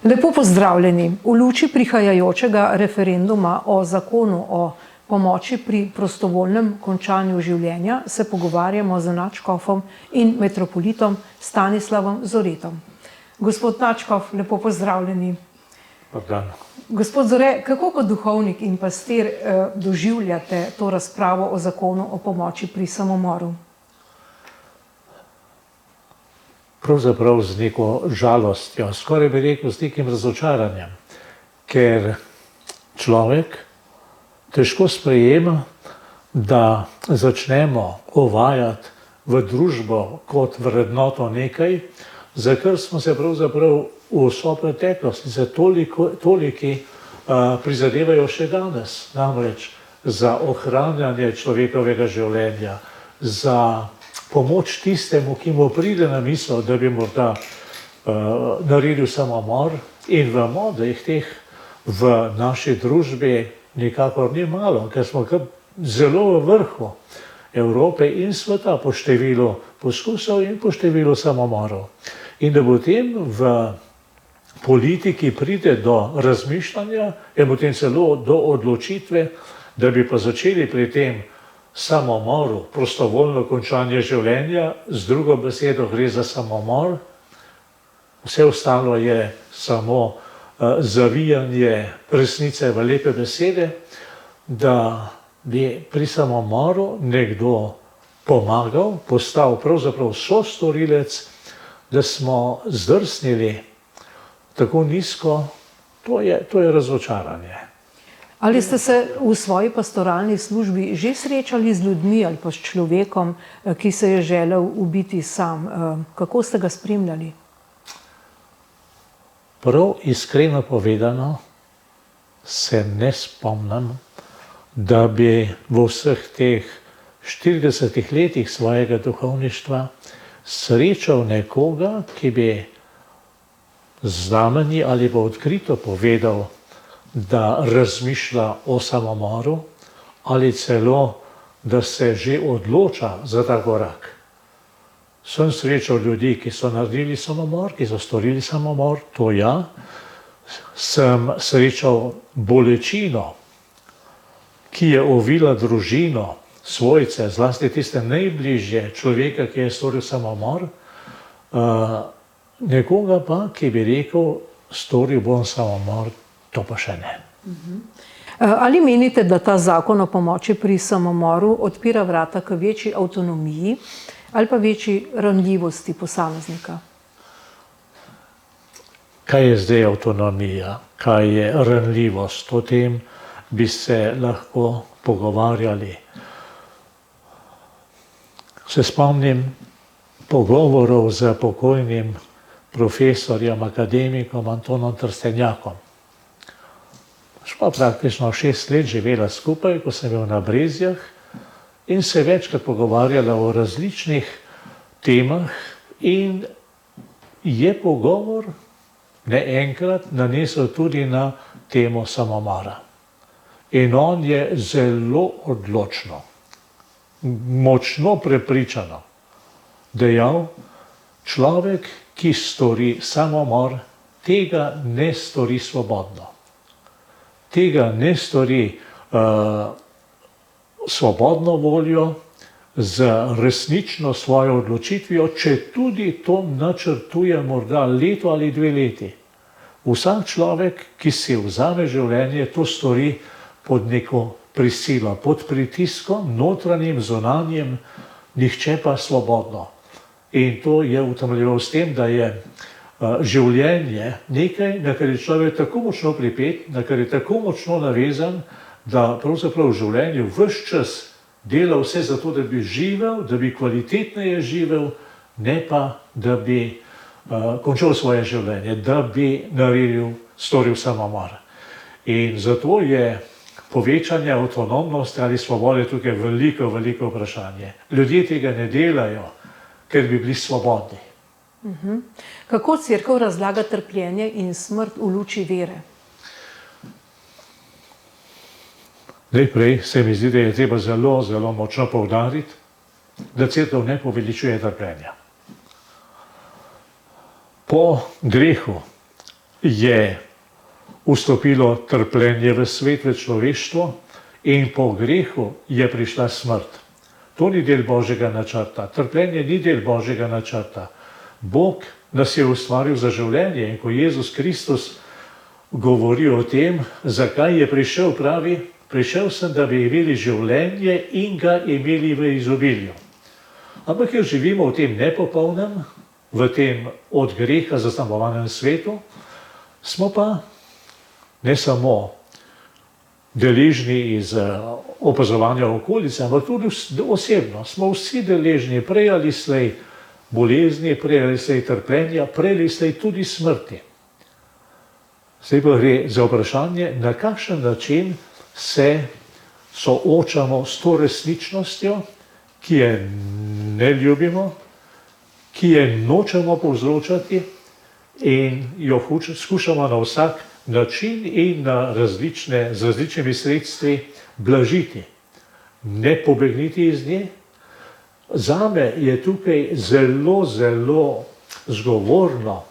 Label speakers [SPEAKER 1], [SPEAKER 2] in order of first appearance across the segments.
[SPEAKER 1] Lepo pozdravljeni. V luči prihajajočega referenduma o zakonu o pomoči pri prostovoljnem končanju življenja se pogovarjamo z nadškofom in metropolitom Stanislavom Zoretom. Gospod nadškof, lepo pozdravljeni. Gospod Zore, kako kot duhovnik in pastir doživljate to razpravo o zakonu o pomoči pri samomoru?
[SPEAKER 2] Pravzaprav z neko žalostjo, skoraj bi rekel z nekim razočaranjem, ker človek težko sprejema, da začnemo uvajati v družbo kot vrednoto nekaj, za kar smo se pravzaprav v vso preteklost in se toliki prizadevajo še danes, namreč za ohranjanje človekovega življenja, za pomoč tistemu, ki mu pride na misel, da bi morda naredil samomor, in vemo, da jih teh v naši družbi nikakor ni malo, ker smo kar zelo v vrhu Evrope in sveta po številu poskusov in po številu samomorov. In da potem v politiki pride do razmišljanja in potem celo do odločitve, da bi pa začeli pri tem samomoru, prostovoljno končanje življenja, z drugo besedo gre za samomor, vse ostalo je samo zavijanje resnice v lepe besede, da bi pri samomoru nekdo pomagal, postal pravzaprav sostorilec, da smo zdrsnili tako nizko, to je razočaranje.
[SPEAKER 1] Ali ste se v svoji pastoralni službi že srečali z ljudmi ali pa s človekom, ki se je želel ubiti sam? Kako ste ga spremljali?
[SPEAKER 2] Prav iskreno povedano se ne spomnim, da bi v vseh teh 40 letih svojega duhovništva srečal nekoga, ki bi znameni ali pa odkrito povedal, da razmišlja o samomoru ali celo, da se že odloča za ta korak. Sem srečal ljudi, ki so naredili samomor, ki so storili samomor, to ja. Sem srečal bolečino, ki je ovila družino, svojce, zlasti tiste najbližje človeka, ki je storil samomor, nekoga pa, ki bi rekel, storil bom samomor, to pa še ne.
[SPEAKER 1] Ali menite, da ta zakon o pomoči pri samomoru odpira vrata k večji avtonomiji ali pa večji ranljivosti posameznika?
[SPEAKER 2] Kaj je zdaj avtonomija? Kaj je ranljivost? O tem bi se lahko pogovarjali. Se spomnim pogovorov z pokojnim profesorjem, akademikom Antonom Trstenjakom. Sva praktično 6 let živela skupaj, ko sem bil na Brezjah, in se večkrat pogovarjala o različnih temah, in je pogovor ne enkrat nanesel tudi na temo samomora. In on je zelo odločno, močno prepričano dejal, človek, ki stori samomor, tega ne stori svobodno. Tega ne stori svobodno voljo, z resnično svojo odločitvijo, če tudi to načrtuje morda leto ali 2 leti. Vsak človek, ki si vzame življenje, to stori pod neko prisilo, pod pritiskom, notranjim, zunanjim, nihče pa svobodno. In to je utemeljeval s tem, da je življenje nekaj, na kar je človek tako močno pripet, na kar je tako močno navezan, da pravzaprav v življenju ves čas dela vse za to, da bi živel, da bi kvalitetneje živel, ne pa, da bi končal svoje življenje, da bi storil samomor. In zato je povečanje avtonomnosti ali svobode tukaj veliko, veliko vprašanje. Ljudje tega ne delajo, ker bi bili svobodni.
[SPEAKER 1] Kako cerkev razlaga trpljenje in smrt v luči vere?
[SPEAKER 2] Najprej se mi zdi, da je treba zelo, zelo močno poudariti, da cerkev ne poveličuje trpljenja. Po grehu je vstopilo trpljenje v svet, v človeštvo in po grehu je prišla smrt. To ni del Božjega načrta. Trpljenje ni del Božjega načrta. Bog nas je ustvaril za življenje in ko Jezus Kristus govori o tem, zakaj je prišel, pravi, prišel sem, da bi imeli življenje in ga imeli v izobilju. Ampak ker živimo v tem nepopolnem, v tem od greha zaznamovanem svetu, smo pa ne samo deležni iz opazovanja okolice, ampak tudi osebno. Smo vsi deležni prej ali slej bolezni, prej ali slej trpljenja, prej ali slej tudi smrti. Zdaj pa gre za vprašanje, na kakšen način se soočamo s to resničnostjo, ki je ne ljubimo, ki je nočemo povzročati in jo skušamo na vsak način in z različnimi sredstvi blažiti, ne pobegniti iz nje. Zame je tukaj zelo, zelo zgovorno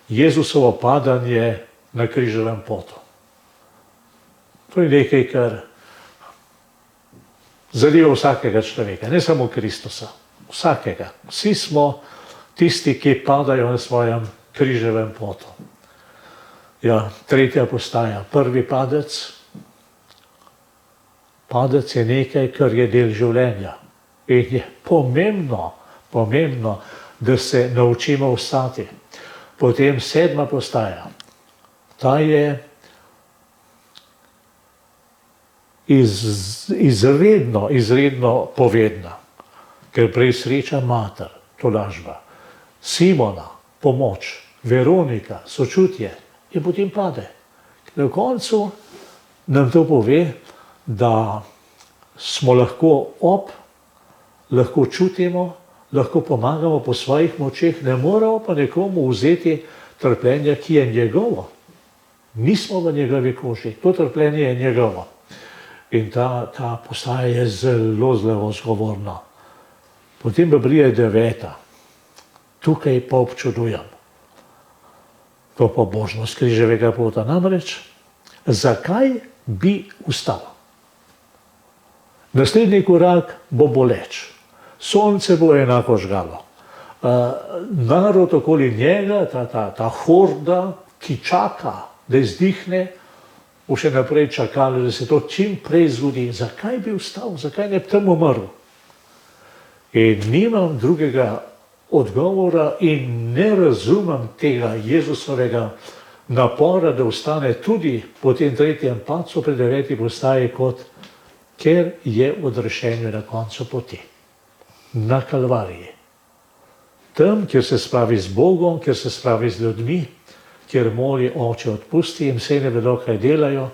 [SPEAKER 2] Jezusovo padanje na križevem potu. To je nekaj, kar zadeva vsakega človeka, ne samo Kristusa, vsakega. Vsi smo tisti, ki padajo na svojem križevem potu. Ja, tretja postaja, prvi padec. Padec je nekaj, kar je del življenja. In je pomembno, da se naučimo vstati. Potem sedma postaja. Ta je izredno povedna, ker prej sreča mater, tolažba, Simona, pomoč, Veronika, sočutje in potem pade. Na koncu nam to pove, da smo lahko čutimo, lahko pomagamo po svojih močeh, ne moramo pa nekomu vzeti trpljenja, ki je njegovo. Nismo v njegovi koži, to trpljenje je njegovo. In ta postaja je zelo, zelo zgovorna. Potem pa pride deveta. Tukaj pa občudujem to pobožnost križevega pota. Namreč, zakaj bi vstal? Naslednji korak bo boleč. Sonce bo enako žgalo. Narod okoli njega, ta horda, ki čaka, da izdihne, bo še naprej čakali, da se to čim prej zgodi. Zakaj bi vstal? Zakaj ne bi tam umrl? In nimam drugega odgovora in ne razumem tega Jezusovega napora, da vstane tudi po tem tretjem padcu pri deveti postaji, ker je odrešenje na koncu poti. Na Kalvariji. Tam, kjer se spravi z Bogom, kjer se spravi z ljudmi, kjer moli Oče odpusti in vse ne vedo, kaj delajo,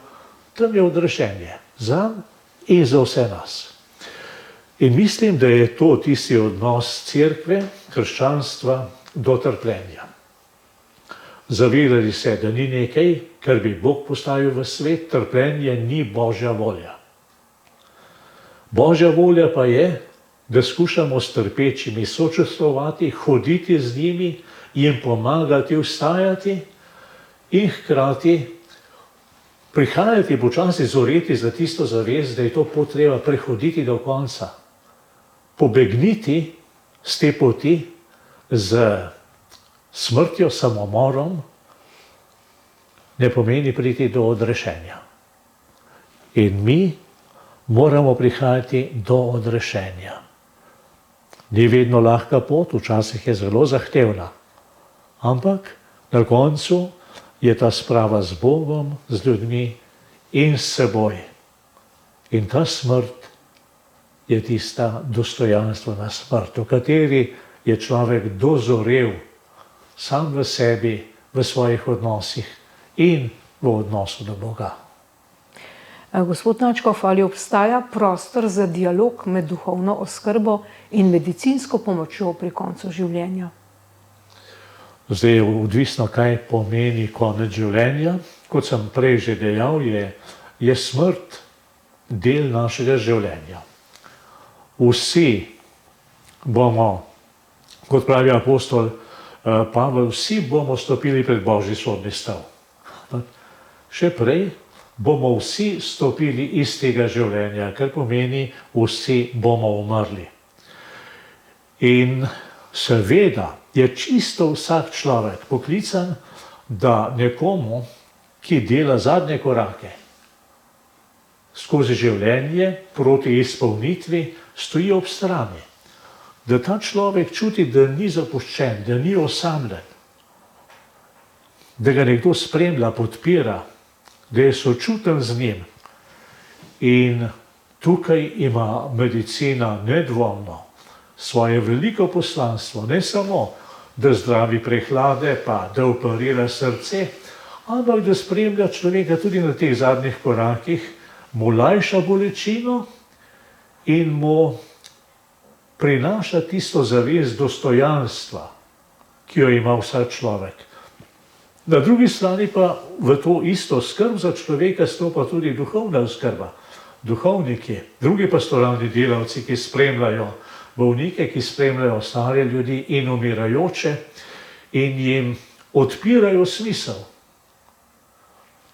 [SPEAKER 2] tam je odrešenje. Zanj in za vse nas. In mislim, da je to tisti odnos cerkve, krščanstva do trpljenja. Zavedali se, da ni nekaj, kar bi Bog postavil v svet, trpljenje ni Božja volja. Božja volja pa je, da skušamo s trpečimi sočustvovati, hoditi z njimi, jim pomagati vstajati in hkrati prihajati počasi zoreti za tisto zavest, da je to potreba prehoditi do konca. Pobegniti z te poti z smrtjo, samomorom, ne pomeni priti do odrešenja. In mi moramo prihajati do odrešenja. Ni vedno lahka pot, včasih je zelo zahtevna, ampak na koncu je ta sprava z Bogom, z ljudmi in s seboj. In ta smrt je tista dostojanstvena smrt, v kateri je človek dozorel sam v sebi, v svojih odnosih in v odnosu do Boga.
[SPEAKER 1] Gospod Nadškof, ali obstaja prostor za dialog med duhovno oskrbo in medicinsko pomočjo pri koncu življenja?
[SPEAKER 2] Zdaj je odvisno, kaj pomeni konec življenja. Kot sem prej že dejal, je smrt del našega življenja. Vsi bomo, kot pravi apostol Pavel, vsi bomo stopili pred Božji sodni stav. Še prej bomo vsi stopili iz tega življenja, kar pomeni, vsi bomo umrli. In seveda je čisto vsak človek poklican, da nekomu, ki dela zadnje korake skozi življenje proti izpolnitvi, stoji ob strani. Da ta človek čuti, da ni zapuščen, da ni osamljen, da ga nekdo spremlja, podpira, da je sočuten z njim. In tukaj ima medicina nedvomno svoje veliko poslanstvo, ne samo, da zdravi prehlade, pa da operira srce, ampak da spremlja človeka tudi na teh zadnjih korakih, mu lajša bolečino in mu prinaša tisto zavest dostojanstva, ki jo ima vsak človek. Na drugi strani pa v to isto skrb za človeka stopa tudi duhovna oskrba. Duhovniki, drugi pastoralni delavci, ki spremljajo bolnike, ki spremljajo stare ljudi in umirajoče in jim odpirajo smisel.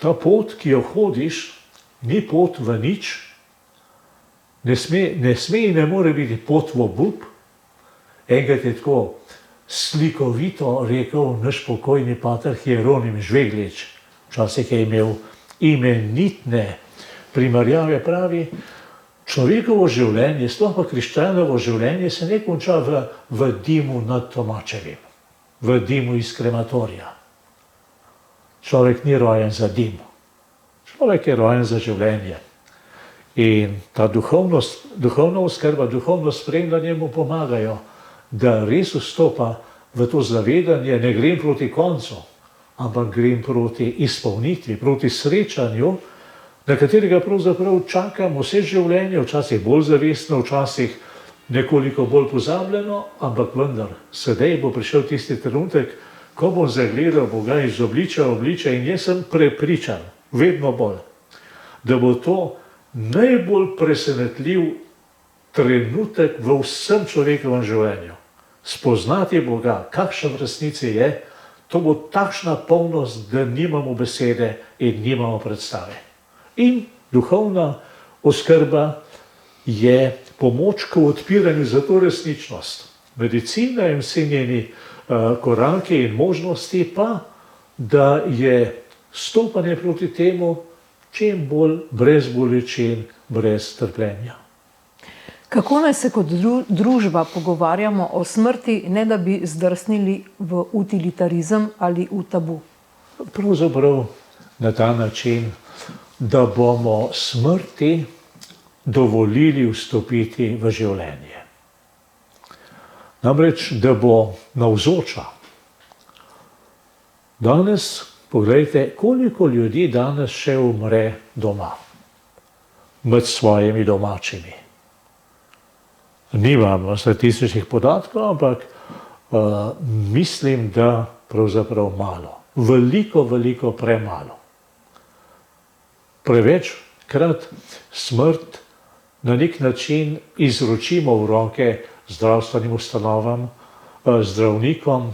[SPEAKER 2] Ta pot, ki jo hodiš, ni pot v nič, ne sme in ne more biti pot v obup. Enkrat je tako slikovito rekel naš pokojni pater Hieronim Žveglič, včasih je imel imenitne primerjave, pravi, človekovo življenje, sploh pa krščanovo življenje se ne konča v dimu nad Tomačevim, v dimu iz krematorija. Človek ni rojen za dim, človek je rojen za življenje. In ta duhovna oskrba, duhovno spremljanje mu pomagajo, da res vstopa v to zavedanje, ne grem proti koncu, ampak grem proti izpolnitvi, proti srečanju, na katerega pravzaprav čakam vse življenje, včasih bolj zavestno, včasih nekoliko bolj pozabljeno, ampak vendar, sedaj bo prišel tisti trenutek, ko bom zagledal Boga iz obličja v obličje in jaz sem prepričan, vedno bolj, da bo to najbolj presenetljiv trenutek v vsem človekovem življenju. Spoznati Boga, kakšen v resnici je, to bo takšna polnost, da nimamo besede in nimamo predstave. In duhovna oskrba je pomoč k odpiranju za to resničnost. Medicina in vsi njeni korake in možnosti pa, da je stopanje proti temu čim bolj brez bolečin, brez trpljenja.
[SPEAKER 1] Kako naj se kot družba pogovarjamo o smrti, ne da bi zdrsnili v utilitarizem ali v tabu?
[SPEAKER 2] Pravzaprav na ta način, da bomo smrti dovolili vstopiti v življenje. Namreč, da bo navzoča. Danes, poglejte, koliko ljudi danes še umre doma, med svojimi domačimi. Nimam statističnih podatkov, ampak mislim, da pravzaprav malo. Veliko premalo. Prevečkrat smrt na nek način izročimo v roke zdravstvenim ustanovam, zdravnikom,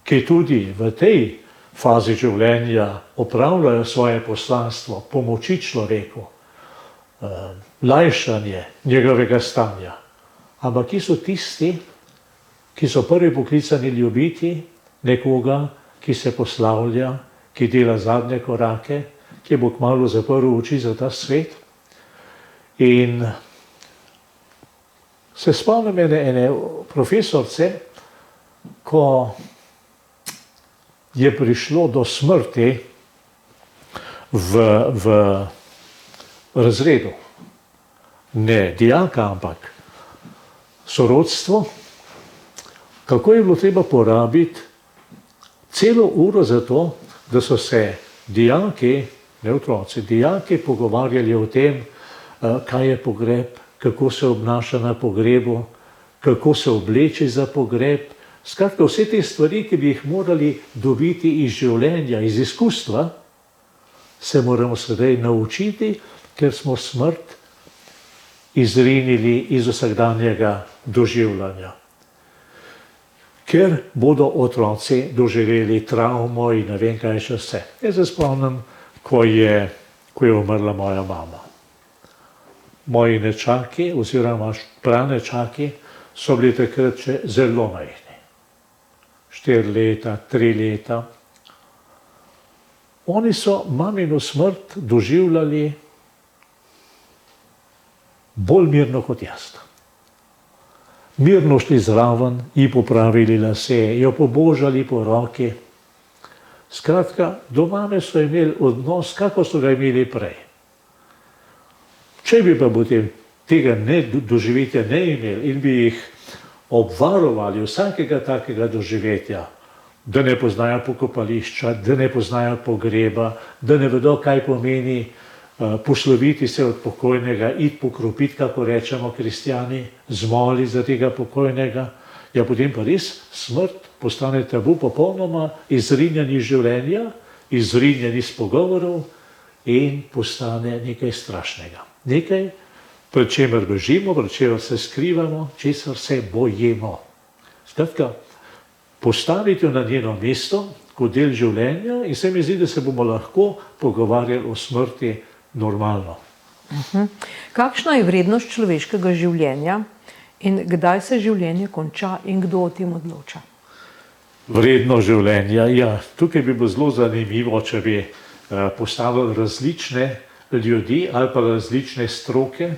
[SPEAKER 2] ki tudi v tej fazi življenja opravljajo svoje poslanstvo, pomoči človeku, lajšanje njegovega stanja. Ampak ki so tisti, ki so prvi poklicani ljubiti nekoga, ki se poslavlja, ki dela zadnje korake, ki bo kmalu zaprl oči za ta svet. In se spomnim ene profesorce, ko je prišlo do smrti v razredu. Ne dijaka, ampak sorodstvo, kako je bilo treba porabiti celo uro za to, da so se dijaki, ne otroci, dijaki pogovarjali o tem, kaj je pogreb, kako se obnaša na pogrebu, kako se obleči za pogreb. Skratka, vse te stvari, ki bi jih morali dobiti iz življenja, iz izkustva, se moramo sedaj naučiti, ker smo smrt izrinili iz vsakdanjega doživljanja. ker bodo otroci doživeli travmo in ne vem kaj še vse. Jaz se spomnim, ko je umrla moja mama. Moji nečaki oziroma pranečaki so bili takrat še zelo majhni. 4 leta, 3 leta. Oni so mamino smrt doživljali bolj mirno kot jaz. Mirno šli zraven, ji popravili lase, jo pobožali po roki. Skratka, do mame so imeli odnos, kako so ga imeli prej. Če bi pa potem tega doživetja ne imeli in bi jih obvarovali vsakega takega doživetja, da ne poznajo pokopališča, da ne poznajo pogreba, da ne vedo, kaj pomeni posloviti se od pokojnega, iti pokropiti, kako rečemo kristjani, zmoli za tega pokojnega, ja potem pa res smrt postane tabu, popolnoma izrinjeni iz življenja, izrinjeni iz pogovorov in postane nekaj strašnega. Nekaj, pred čemer bežimo, pred čemer se skrivamo, česar se bojimo. Skratka, postaviti jo na njeno mesto kot del življenja in se mi zdi, da se bomo lahko pogovarjali o smrti normalno.
[SPEAKER 1] Kakšna je vrednost človeškega življenja in kdaj se življenje konča in kdo o tem odloča?
[SPEAKER 2] Vrednost življenja, ja, tukaj bi bilo zelo zanimivo, če bi postavili različne ljudi ali pa različne stroke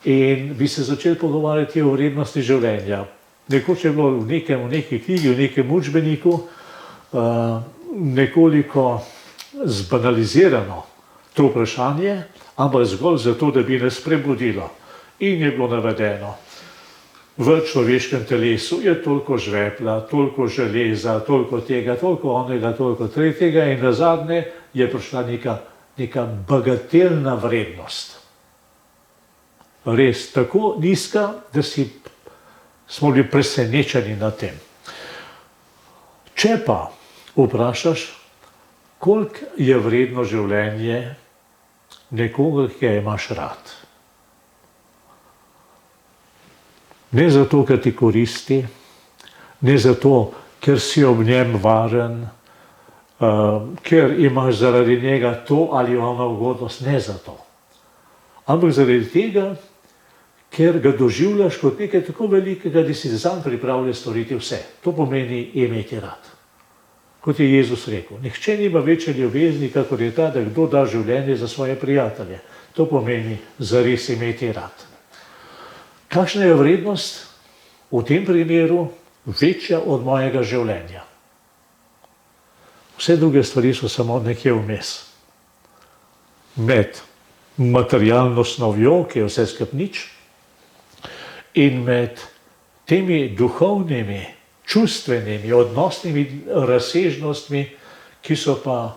[SPEAKER 2] in bi se začeli pogovarjati o vrednosti življenja. Nekoč je bilo v neki knjigi, v nekem učbeniku nekoliko zbanalizirano to vprašanje, ampak zgolj zato, da bi nas prebudilo. In je bilo navedeno, v človeškem telesu je toliko žvepla, toliko železa, toliko tega, toliko onega, toliko tretjega in nazadnje je prišla neka bagatelna vrednost. Res tako nizka, da smo bili presenečeni nad tem. Če pa vprašaš, koliko je vredno življenje nekoga, ki ga imaš rad. Ne zato, ker ti koristi, ne zato, ker si ob njem varen, ker imaš zaradi njega to ali ono ugodnost, ne zato. Ampak zaradi tega, ker ga doživljaš kot nekaj tako velikega, da si zanj pripravljen storiti vse. To pomeni imeti rad. Kot je Jezus rekel, nihče nima večje ljubezni, kakor je ta, da kdo da življenje za svoje prijatelje. To pomeni zares imeti rad. Kakšna je vrednost v tem primeru večja od mojega življenja? Vse druge stvari so samo nekje vmes. Med materialno snovjo, ki je vse skupaj nič, in med temi duhovnimi, čustvenimi, odnosnimi razsežnostmi, ki so pa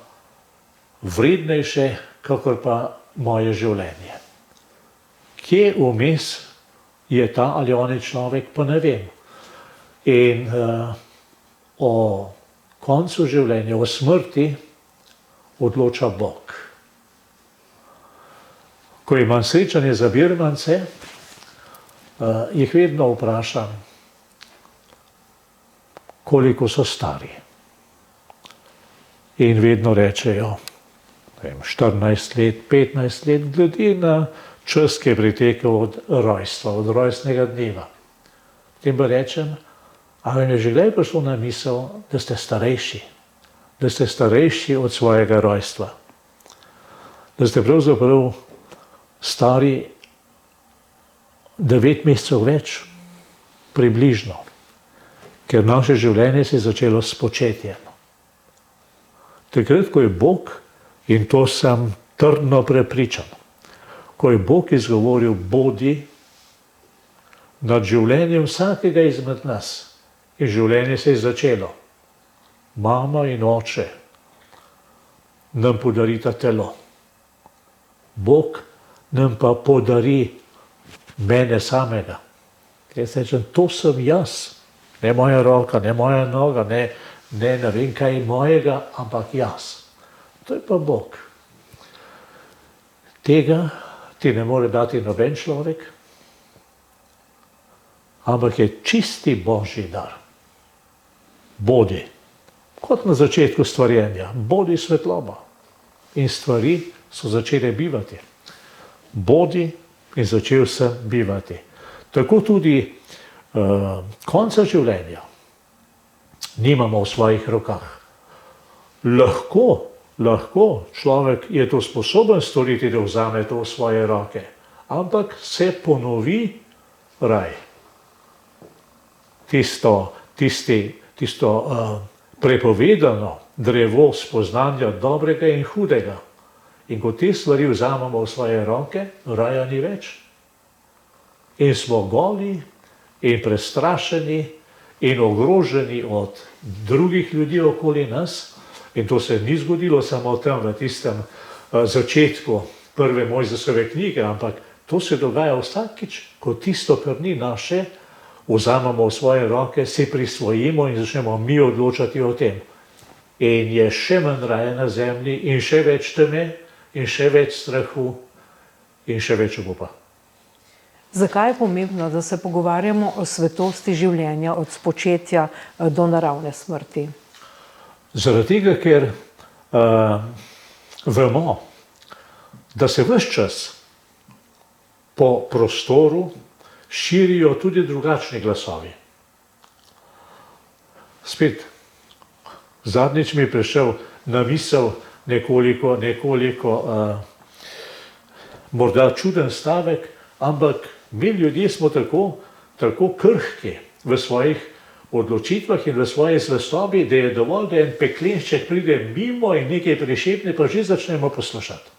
[SPEAKER 2] vrednejše, kakor pa moje življenje. Kje vmes je ta ali oni človek, pa ne vem. In o koncu življenja, o smrti odloča Bog. Ko imam srečanje za birmance, jih vedno vprašam, koliko so stari. In vedno rečejo, 14 let, 15 let, glede na čas, ki je pritekel od rojstva, od rojstnega dneva. Potem pa rečem, a vam je že kdaj prišlo na misel, da ste starejši od svojega rojstva. Da ste pravzaprav stari 9 mesecev več, približno. Ker naše življenje se je začelo s početjem. Takrat, ko je Bog, in to sem trdno prepričan, ko je Bog izgovoril bodi nad življenjem vsakega izmed nas, in življenje se je začelo. Mama in oče nam podarita telo. Bog nam pa podari mene samega. Jaz rečem, to sem jaz. Ne moja roka, ne moja noga, ne vem kaj mojega, ampak jaz. To je pa Bog. Tega ti ne more dati noben človek, ampak je čisti Božji dar. bodi, kot na začetku stvarjenja, bodi svetloba. In stvari so začele bivati. Bodi in začel sem bivati. Tako tudi konca življenja nimamo v svojih rokah. Lahko človek je to sposoben storiti, da vzame to v svoje roke, ampak se ponovi raj. Tisto prepovedano drevo spoznanja dobrega in hudega. In ko te stvari vzamemo v svoje roke, raja ni več. In smo goli in prestrašeni in ogroženi od drugih ljudi okoli nas. In to se ni zgodilo samo tam v tistem začetku prve Mojzesove knjige, ampak to se dogaja vsakič, ko tisto, kar ni naše, vzamemo v svoje roke, si prisvojimo in začnemo mi odločati o tem. In je še manj raja na zemlji in še več teme in še več strahu in še več obupa.
[SPEAKER 1] Zakaj je pomembno, da se pogovarjamo o svetosti življenja od spočetja do naravne smrti?
[SPEAKER 2] Zaradi tega, ker vemo, da se ves čas po prostoru širijo tudi drugačni glasovi. Spet, zadnjič mi je prišel na misel nekoliko morda čuden stavek, ampak mi ljudje smo tako krhki v svojih odločitvah in v svoji zvestobi, da je dovolj, da en peklenšček pride mimo in nekaj prešepne, pa že začnemo poslušati.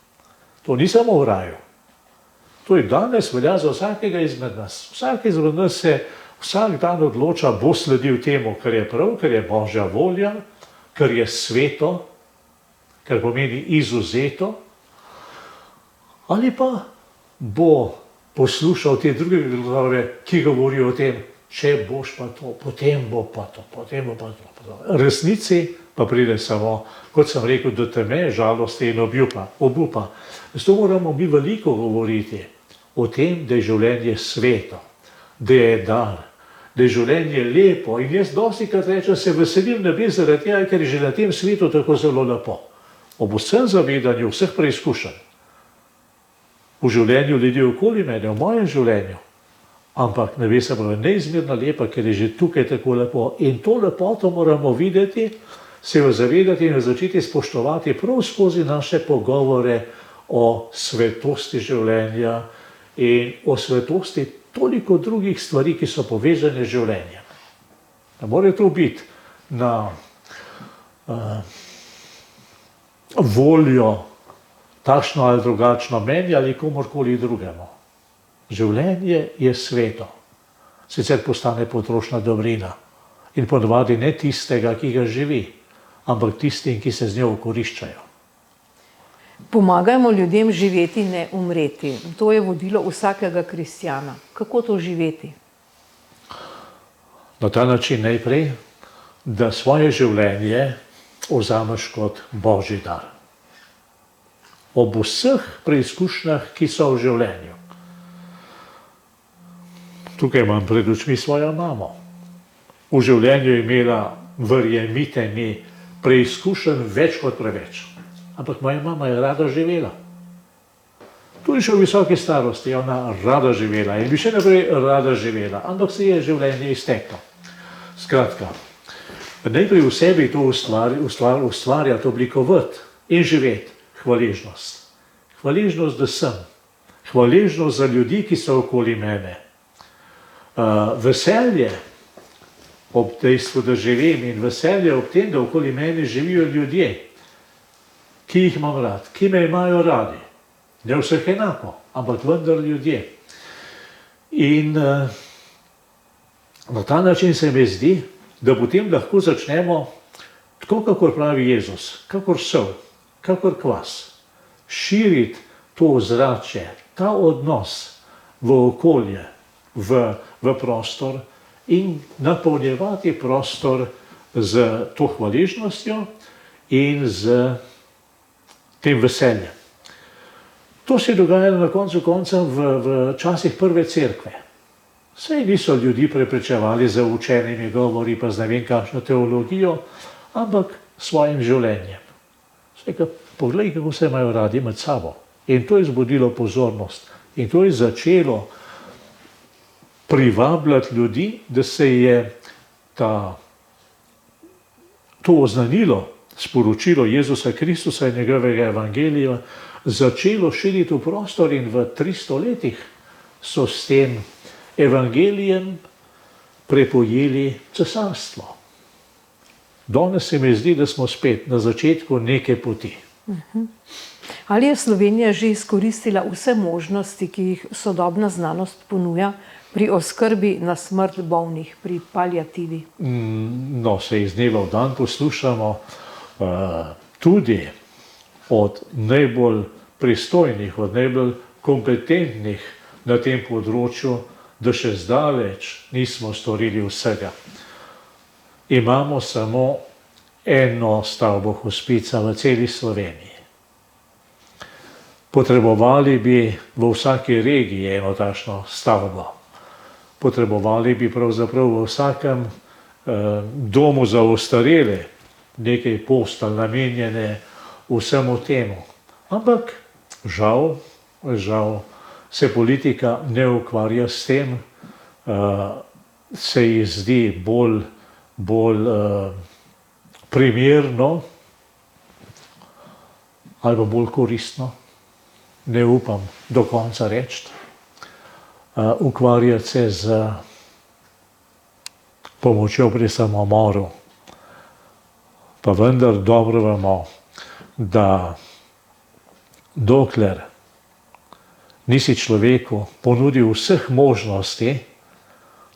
[SPEAKER 2] To ni samo v raju. To je danes velja za vsakega izmed nas. Vsak izmed nas se vsak dan odloča, bo sledil temu, kar je prav, kar je Božja volja, kar je sveto, kar pomeni izuzeto, ali pa bo poslušal te druge glasove, ki govorijo o tem, če boš pa to, potem bo pa to, potem bo pa to. V resnici pa pride samo, kot sem rekel, do teme, žalosti in obupa. Zato moramo mi veliko govoriti o tem, da je življenje sveto, da je dar, da je življenje lepo. In jaz dostikrat rečem, se veselim nebi zaradi tega, ker je že na tem svetu tako zelo lepo. Ob vsem zavedanju, vseh preizkušenj, v življenju ljudi okoli mene, v mojem življenju, ampak nebesa pa je neizmerno lepa, ker je že tukaj tako lepo. In to lepoto moramo videti, se jo zavedati in jo začeti spoštovati prav skozi naše pogovore o svetosti življenja in o svetosti toliko drugih stvari, ki so povezane z življenjem. Ne more to biti na voljo takšno ali drugačno meni ali komorkoli drugemu. Življenje je sveto, sicer postane potrošna dobrina in ponavadi ne tistega, ki ga živi, ampak tistim, ki se z njo okoriščajo.
[SPEAKER 1] Pomagajmo ljudem živeti, ne umreti. To je vodilo vsakega kristjana. Kako to živeti?
[SPEAKER 2] Na ta način najprej, da svoje življenje vzameš kot Božji dar. Ob vseh preizkušnjah, ki so v življenju. Tukaj imam pred očmi svojo mamo. V življenju je imela, verjemite mi, preizkušenj več kot preveč. Ampak moja mama je rada živela. Tudi še v visoki starosti je ona rada živela in bi še naprej rada živela, ampak se je življenje izteklo. Skratka, najprej v sebi to ustvarjati, oblikovati in živeti hvaležnost. Hvaležnost, da sem. Hvaležnost za ljudi, ki so okoli mene. Veselje ob dejstvu, da živim, in veselje ob tem, da okoli mene živijo ljudje, ki jih imam rad, ki me imajo radi. Ne vseh enako, ampak vendar ljudje. In na ta način se mi zdi, da potem lahko začnemo, tako kakor pravi Jezus, kakor sol, kakor kvas, širiti to ozračje, ta odnos v okolje, v prostor in napolnjevati prostor z to hvaležnostjo in z tem veseljem. To se je dogajalo na koncu koncev v časih prve cerkve. Saj niso ljudi prepričevali za učenimi govori, pa z ne vem kakšno teologijo, ampak svojim življenjem. Poglej, kako se imajo radi med sabo. In to je zbudilo pozornost. In to je začelo privabljati ljudi, da se je to oznanilo, sporočilo Jezusa Kristusa in njegovega evangelija, začelo širiti v prostor in v 300 letih so s tem evangelijem prepojili cesarstvo. Danes se mi zdi, da smo spet na začetku neke poti.
[SPEAKER 1] Ali je Slovenija že izkoristila vse možnosti, ki jih sodobna znanost ponuja pri oskrbi na smrt bolnih, pri paliativi?
[SPEAKER 2] No, se iz dneva v dan poslušamo tudi od najbolj pristojnih, od najbolj kompetentnih na tem področju, da še zdaleč nismo storili vsega. Imamo samo eno stavbo hospica v celi Sloveniji. Potrebovali bi v vsaki regiji eno takšno stavbo. Potrebovali bi pravzaprav v vsakem domu za ostarele nekaj postelj namenjene vsemu temu. Ampak žal se politika ne ukvarja s tem, se ji zdi bolj primerno ali pa bolj koristno, ne upam do konca reči, ukvarjati se z pomočjo pri samomoru. Pa vendar dobro vemo, da dokler nisi človeku ponudil vseh možnosti,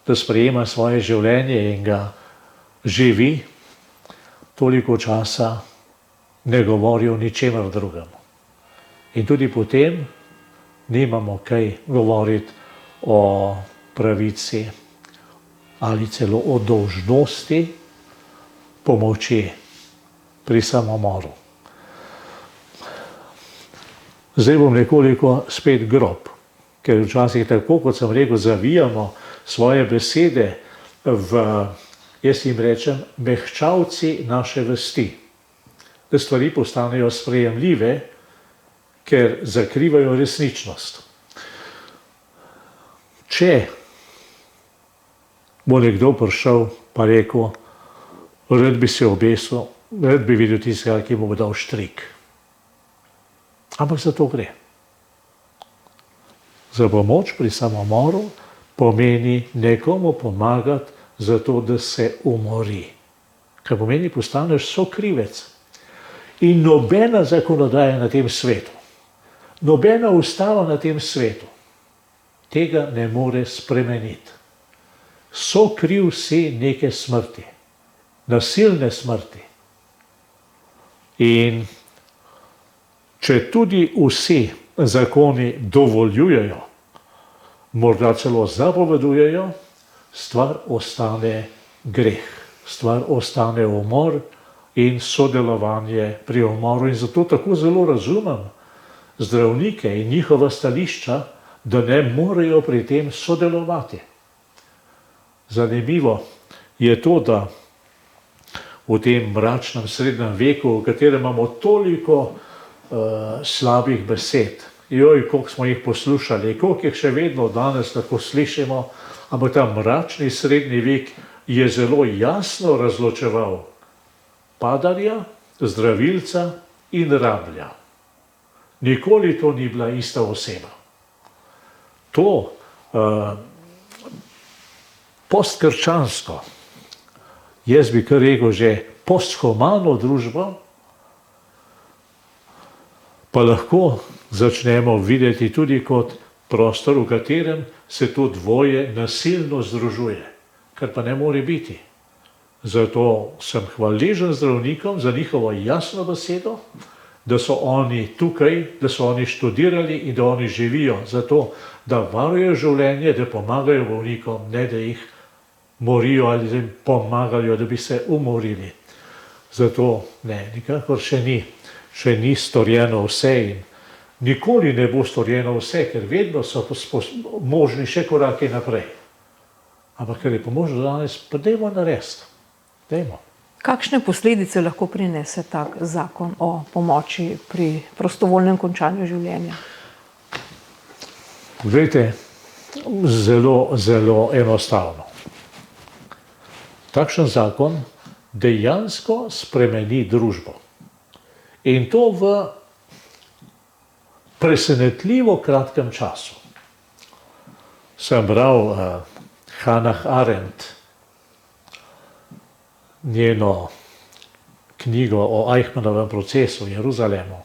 [SPEAKER 2] da sprejema svoje življenje in ga živi, toliko časa ne govori o ničemer drugem. In tudi potem nimamo kaj govoriti o pravici ali celo o dolžnosti pomoči pri samomoru. Zdaj bom nekoliko spet grob, ker včasih tako, kot sem rekel, zavijamo svoje besede v, jaz jim rečem, mehčavci naše vesti, da stvari postanejo sprejemljive, ker zakrivajo resničnost. Če bo nekdo prišel pa rekel, rad bi se obesil, rad bi videl tistega, ki mu bo dal štrik. Ampak za to gre. Za pomoč pri samomoru pomeni nekomu pomagati zato, da se umori. Kar pomeni, postaneš sokrivec. In nobena zakonodaja na tem svetu, nobena ustava na tem svetu tega ne more spremeniti. Sokriv si neke smrti, nasilne smrti. In če tudi vsi zakoni dovoljujejo, morda celo zapovedujejo, stvar ostane greh, stvar ostane umor in sodelovanje pri umoru. In zato tako zelo razumem zdravnike in njihova stališča, da ne morejo pri tem sodelovati. Zanimivo je to, da v tem mračnem srednjem veku, v katerem imamo toliko slabih besed, koliko smo jih poslušali, koliko jih še vedno danes tako slišimo, ampak ta mračni srednji vek je zelo jasno razločeval padarja, zdravilca in rablja. Nikoli to ni bila ista oseba. To postkrščansko, jaz bi kar rekel že posthumano družbo, pa lahko začnemo videti tudi kot prostor, v katerem se to dvoje nasilno združuje, kar pa ne more biti. Zato sem hvaležen zdravnikom za njihovo jasno besedo, da so oni tukaj, da so oni študirali in da oni živijo zato, da varujejo življenje, da pomagajo bolnikom, ne da jih morijo ali da jim pomagajo, da bi se umorili. Zato ne, nikakor še ni storjeno vse in nikoli ne bo storjeno vse, ker vedno so možni še koraki naprej. Ampak ker je pomoč danes, pa dajmo narediti. Dajmo.
[SPEAKER 1] Kakšne posledice lahko prinese tak zakon o pomoči pri prostovoljnem končanju življenja?
[SPEAKER 2] Poglejte, zelo, zelo enostavno. Takšen zakon dejansko spremeni družbo. In to v presenetljivo kratkem času. Sem bral Hannah Arendt, njeno knjigo o Eichmannovem procesu v Jeruzalemu,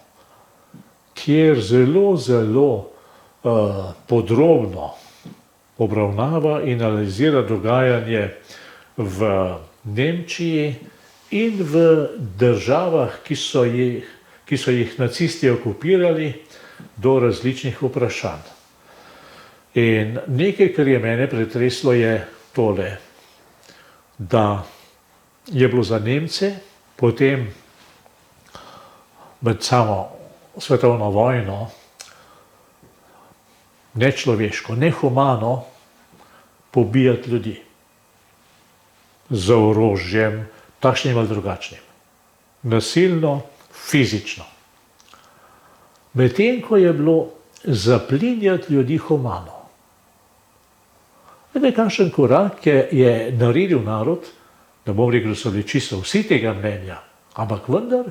[SPEAKER 2] kjer zelo, zelo podrobno obravnava in analizira dogajanje v Nemčiji in v državah, ki so jih nacisti okupirali, do različnih vprašanj. In nekaj, kar je mene pretreslo, je tole, da je bilo za Nemce potem med samo svetovno vojno nečloveško, nehumano pobijati ljudi z orožjem, takšnim ali drugačnim. Nasilno, fizično. Medtem ko je bilo zaplinjati ljudi humano. Veste, kakšen korak je naredil narod, ne bom rekel, da so bili čisto vsi tega mnenja, ampak vendar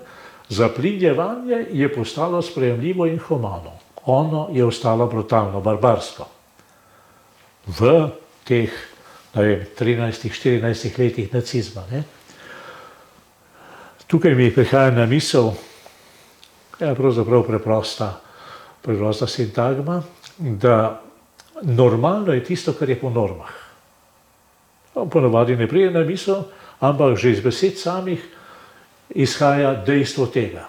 [SPEAKER 2] zaplinjevanje je postalo sprejemljivo in humano. Ono je ostalo brutalno, barbarsko. V teh, ne vem, 13-14 letih nacizma. Ne? Tukaj mi prihaja na misel, pravzaprav preprosta sintagma, da normalno je tisto, kar je po normah. Ponavadi ne pride na misel, ampak že iz besed samih izhaja dejstvo tega.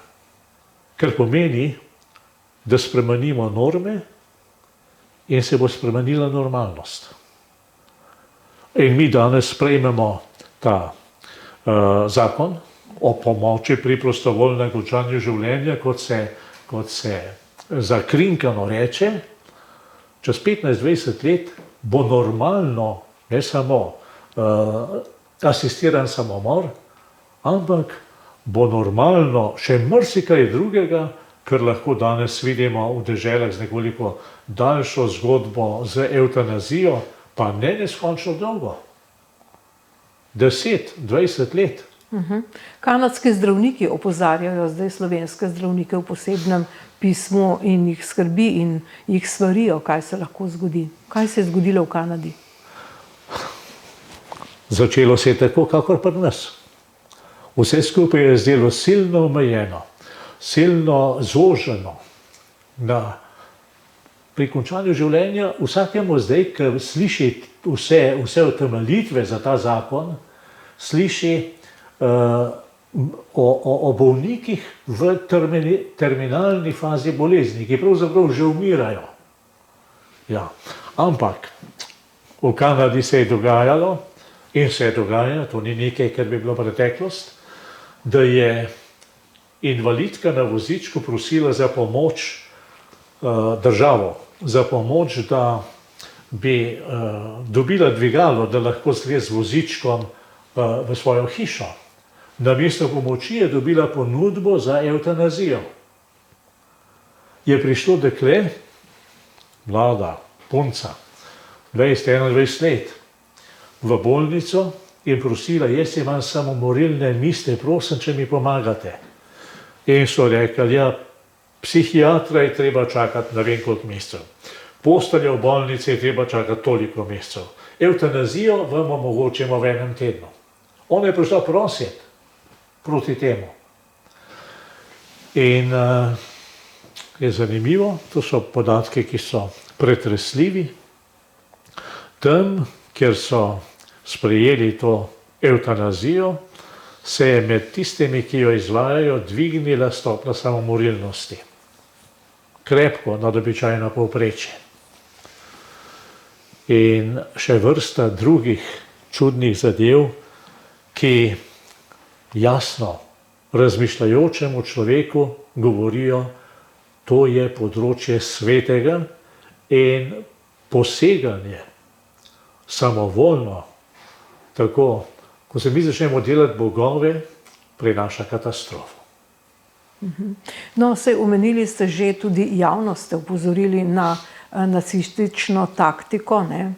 [SPEAKER 2] Kar pomeni, da spremenimo norme in se bo spremenila normalnost. In mi danes sprejmemo ta zakon o pomoči pri prostovoljnem končanju življenja, kot se zakrinkano reče, čez 15-20 let bo normalno ne samo asistiran samomor, ampak bo normalno še marsikaj drugega, kar lahko danes vidimo v deželah z nekoliko daljšo zgodbo, z evtanazijo, pa ne neskončno dolgo. 10-20 let.
[SPEAKER 1] Kanadski zdravniki opozarjajo zdaj slovenske zdravnike v posebnem pismu in jih skrbi in jih svarijo, kaj se lahko zgodi. Kaj se je zgodilo v Kanadi?
[SPEAKER 2] Začelo se je tako, kakor pri nas. Vse skupaj je zdelo silno omejeno, silno zoženo. Pri končanju življenja vsakemu zdaj, ki sliši vse utemeljitve za ta zakon, sliši o bolnikih v terminalni fazi bolezni, ki pravzaprav že umirajo. Ja. Ampak v Kanadi se je dogajalo in se je dogajalo, to ni nekaj, kar bi bilo preteklost, da je invalidka na vozičku prosila za pomoč državo, za pomoč, da bi dobila dvigalo, da lahko zle z vozičkom v svojo hišo. Namesto pomoči je dobila ponudbo za evtanazijo. Je prišlo dekle, mlada punca, 20-21 let, v bolnico in prosila, jaz imam samomorilne misli, prosim, če mi pomagate. In so rekli, ja, psihiatra je treba čakati ne vem koliko mesecev. Posteljo v bolnici je treba čakati toliko mesecev. Evtanazijo vam omogočimo v enem tednu. Ona je prišla prositi proti temu. In je zanimivo, to so podatki, ki so pretresljivi. Tam, kjer so sprejeli to evtanazijo, se je med tistimi, ki jo izvajajo, dvignila stopnja samomorilnosti. Krepko nad običajno povprečje. In še vrsta drugih čudnih zadev, ki jasno razmišljajočemu človeku govorijo, to je področje svetega in poseganje samovoljno, tako, ko se mi začnemo delati bogove, prinaša katastrofo.
[SPEAKER 1] No, saj omenili ste že, tudi javno ste upozorili na nacistično taktiko, ne,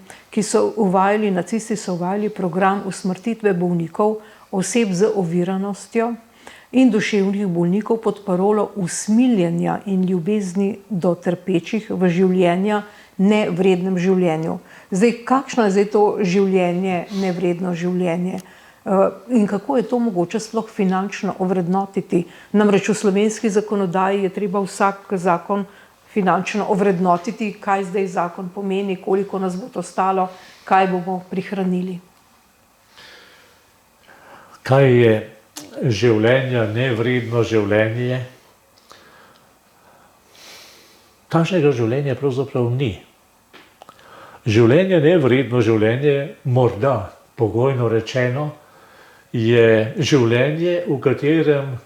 [SPEAKER 1] nacisti so uvajali program usmrtitve bolnikov, oseb z oviranostjo in duševnih bolnikov pod parolo usmiljenja in ljubezni do trpečih v življenja nevrednem življenju. Zdaj, kakšno je zdaj to življenje, nevredno življenje? In kako je to mogoče sploh finančno ovrednotiti? Namreč v slovenski zakonodaji je treba vsak zakon finančno ovrednotiti, kaj zdaj zakon pomeni, koliko nas bo to stalo, kaj bomo prihranili.
[SPEAKER 2] Kaj je življenja nevredno življenje? Takšnega življenja pravzaprav ni. Življenje nevredno življenje, morda pogojno rečeno, je življenje, v katerem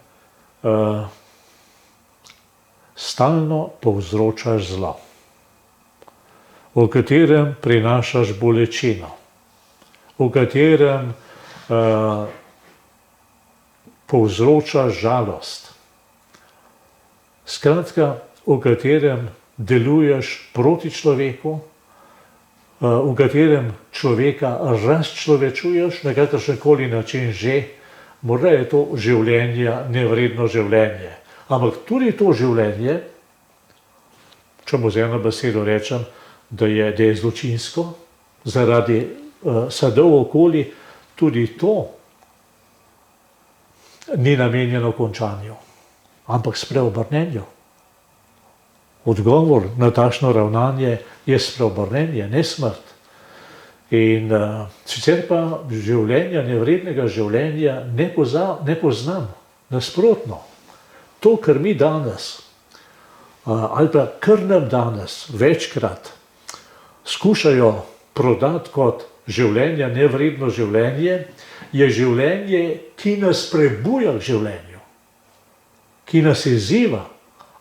[SPEAKER 2] stalno povzročaš zlo, v katerem prinašaš bolečino, v katerem povzročaš žalost. Skratka, v katerem deluješ proti človeku, v katerem človeka razčlovečuješ na kakršenkoli način že, morda je to življenje nevredno življenje. Ampak tudi to življenje, če mu z eno besedo rečem, da je zločinsko, zaradi sadov okoli, tudi to ni namenjeno končanju, ampak spreobrnenju. Odgovor na takšno ravnanje je spreobrnenje, ne smrt. In sicer pa življenja, nevrednega življenja ne poznam. Nasprotno, to, kar mi danes, ali pa kar nam danes večkrat skušajo prodati kot življenja, nevredno življenje, je življenje, ki nas prebuja k življenju, ki nas izziva.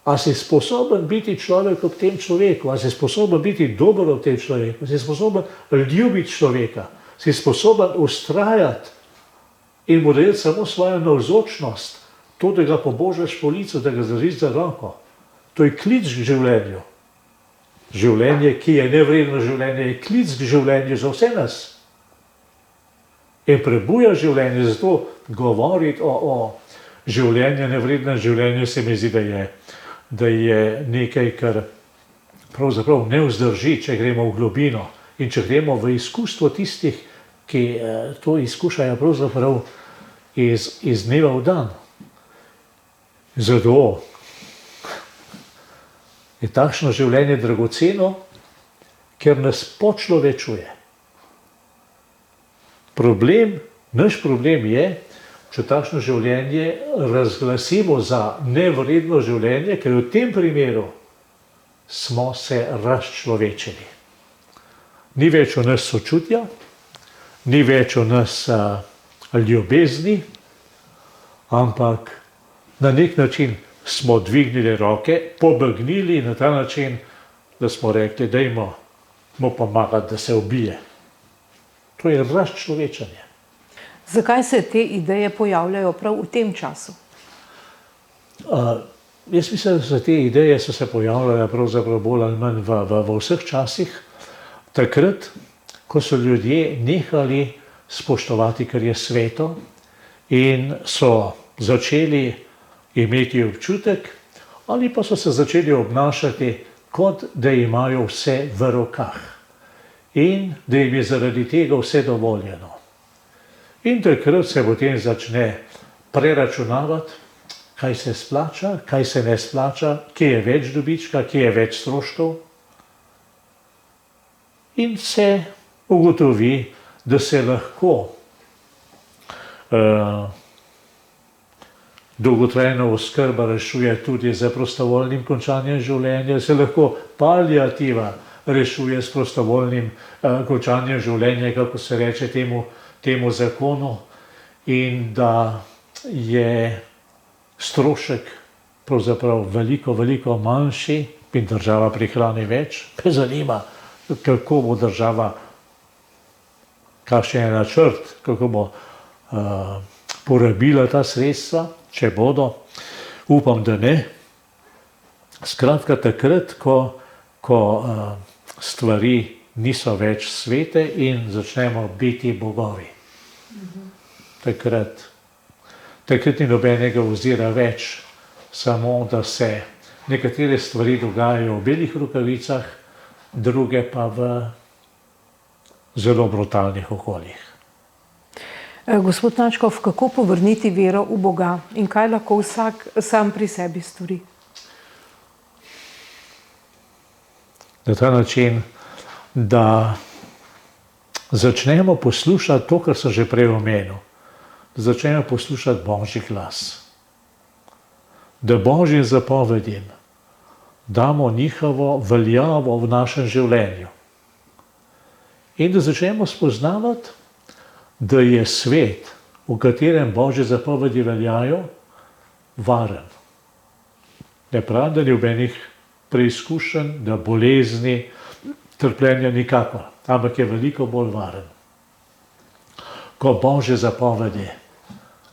[SPEAKER 2] A si sposoben biti človek ob tem človeku, a si sposoben biti dober ob tem človeku, si sposoben ljubiti človeka, si sposoben ustrajati in mu dati samo svojo navzočnost, to, da ga pobožaš po licu, da ga držiš za roko. To je klic k življenju. Življenje, ki je nevredno življenje, je klic k življenju za vse nas. In prebuja življenje, zato govoriti o življenju, nevrednem življenju, se mi zdi, da je nekaj, kar pravzaprav ne vzdrži, če gremo v globino in če gremo v izkustvo tistih, ki to izkušajo pravzaprav iz dneva v dan. Zato je takšno življenje dragoceno, ker nas počlovečuje. Naš problem je, če takšno življenje razglasimo za nevredno življenje, ker v tem primeru smo se razčlovečili. Ni več v nas sočutja, ni več v nas ljubezni, ampak na nek način smo dvignili roke, pobegnili na ta način, da smo rekli, dajmo mu pomagati, da se ubije. To je razčlovečenje.
[SPEAKER 1] Zakaj se te ideje pojavljajo prav v tem času?
[SPEAKER 2] Jaz mislim, da te ideje so se pojavljale pravzaprav bolj ali manj v vseh časih, takrat, ko so ljudje nehali spoštovati, kar je sveto, in so začeli imeti občutek, ali pa so se začeli obnašati, kot da imajo vse v rokah in da jim je zaradi tega vse dovoljeno. In takrat se potem začne preračunavati, kaj se splača, kaj se ne splača, kje je več dobička, kje je več stroškov. In se ugotovi, da se lahko dolgotrajna oskrba rešuje tudi z prostovoljnim končanjem življenja, se lahko paliativa rešuje s prostovoljnim končanjem življenja, kako se reče temu zakonu, in da je strošek pravzaprav veliko manjši in država prihrani več. Me zanima, kako bo država kakšen je načrt, kako bo porabila ta sredstva, če bodo. Upam, da ne. Skratka, takrat, ko stvari niso več svete in začnemo biti bogovi. Takrat ni nobenega ozira več, samo da se nekatere stvari dogajajo v belih rokavicah, druge pa v zelo brutalnih okoljih.
[SPEAKER 1] Gospod Načkov, kako povrniti vero v Boga in kaj lahko vsak sam pri sebi stori?
[SPEAKER 2] Na ta način, da začnemo poslušati to, kar sem že prej omenil, da začnemo poslušati Božji glas, da Božjim zapovedim damo njihovo veljavo v našem življenju in da začnemo spoznavati, da je svet, v katerem Božje zapovedi veljajo, varen. Ne pravim, da ni nobenih preizkušenj, da bolezni, trpljenja nikakor, ampak je veliko bolj varen. Ko Božje zapovedi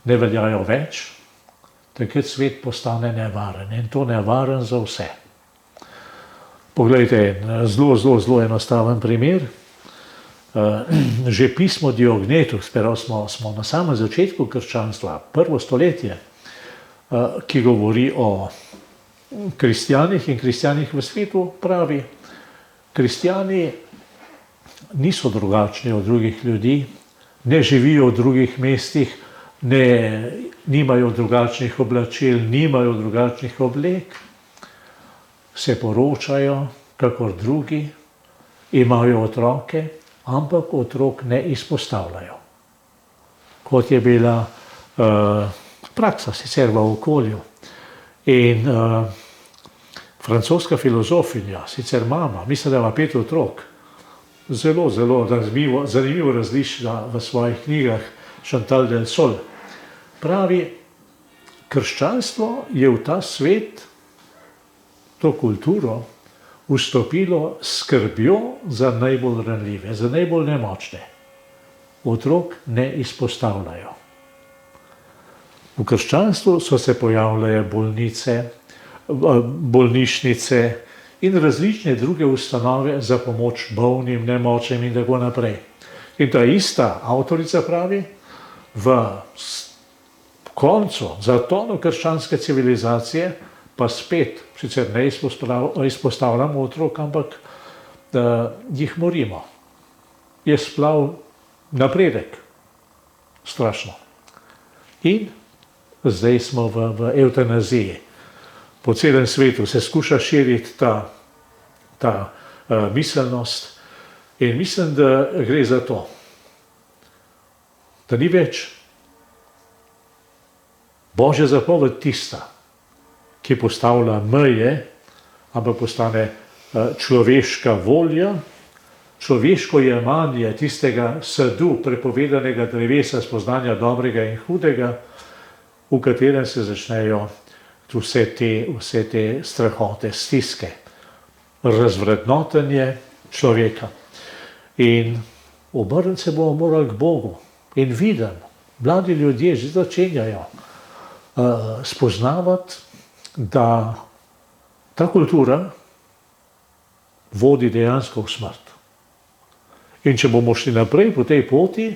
[SPEAKER 2] ne veljajo več, takrat svet postane nevaren in to nevaren za vse. Poglejte, zelo enostaven primer. Že pismo Diognetus, smo na samem začetku krščanstva, prvo stoletje, ki govori o kristjanih in kristjanih v svetu, pravi, kristjani niso drugačni od drugih ljudi, ne živijo v drugih mestih, nimajo drugačnih oblačil, nimajo drugačnih oblek, se poročajo kakor drugi, imajo otroke, ampak otrok ne izpostavljajo. Kot je bila praksa sicer v okolju. In francoska filozofinja, sicer mama, mislim, da ima 5 otrok, zelo zanimivo različna v svojih knjigah, Chantal del Sol, pravi, krščanstvo je v ta svet, to kulturo, vstopilo skrbjo za najbolj ranljive, za najbolj nemočne. Otrok ne izpostavljajo. V krščanstvu so se pojavljale bolnišnice in različne druge ustanove za pomoč bolnim, nemočnim in tako naprej. In ta ista avtorica pravi, v koncu, zatonu krščanske civilizacije, pa spet, sicer ne izpostavljamo otrok, ampak jih morimo. Je splav napredek. Strašno. In zdaj smo v evtanaziji. Po celem svetu se skuša širiti ta miselnost in mislim, da gre za to, da ni več Božja zapoved tista, ki postavlja meje, ampak postane človeška volja, človeško jemanje tistega sadu prepovedanega drevesa spoznanja dobrega in hudega, v katerem se začnejo vse te strahote, stiske, razvrednotenje človeka. In obrniti se bomo morali k Bogu. In vidim, mladi ljudje že začenjajo spoznavati, da ta kultura vodi dejansko v smrt. In če bomo šli naprej po tej poti,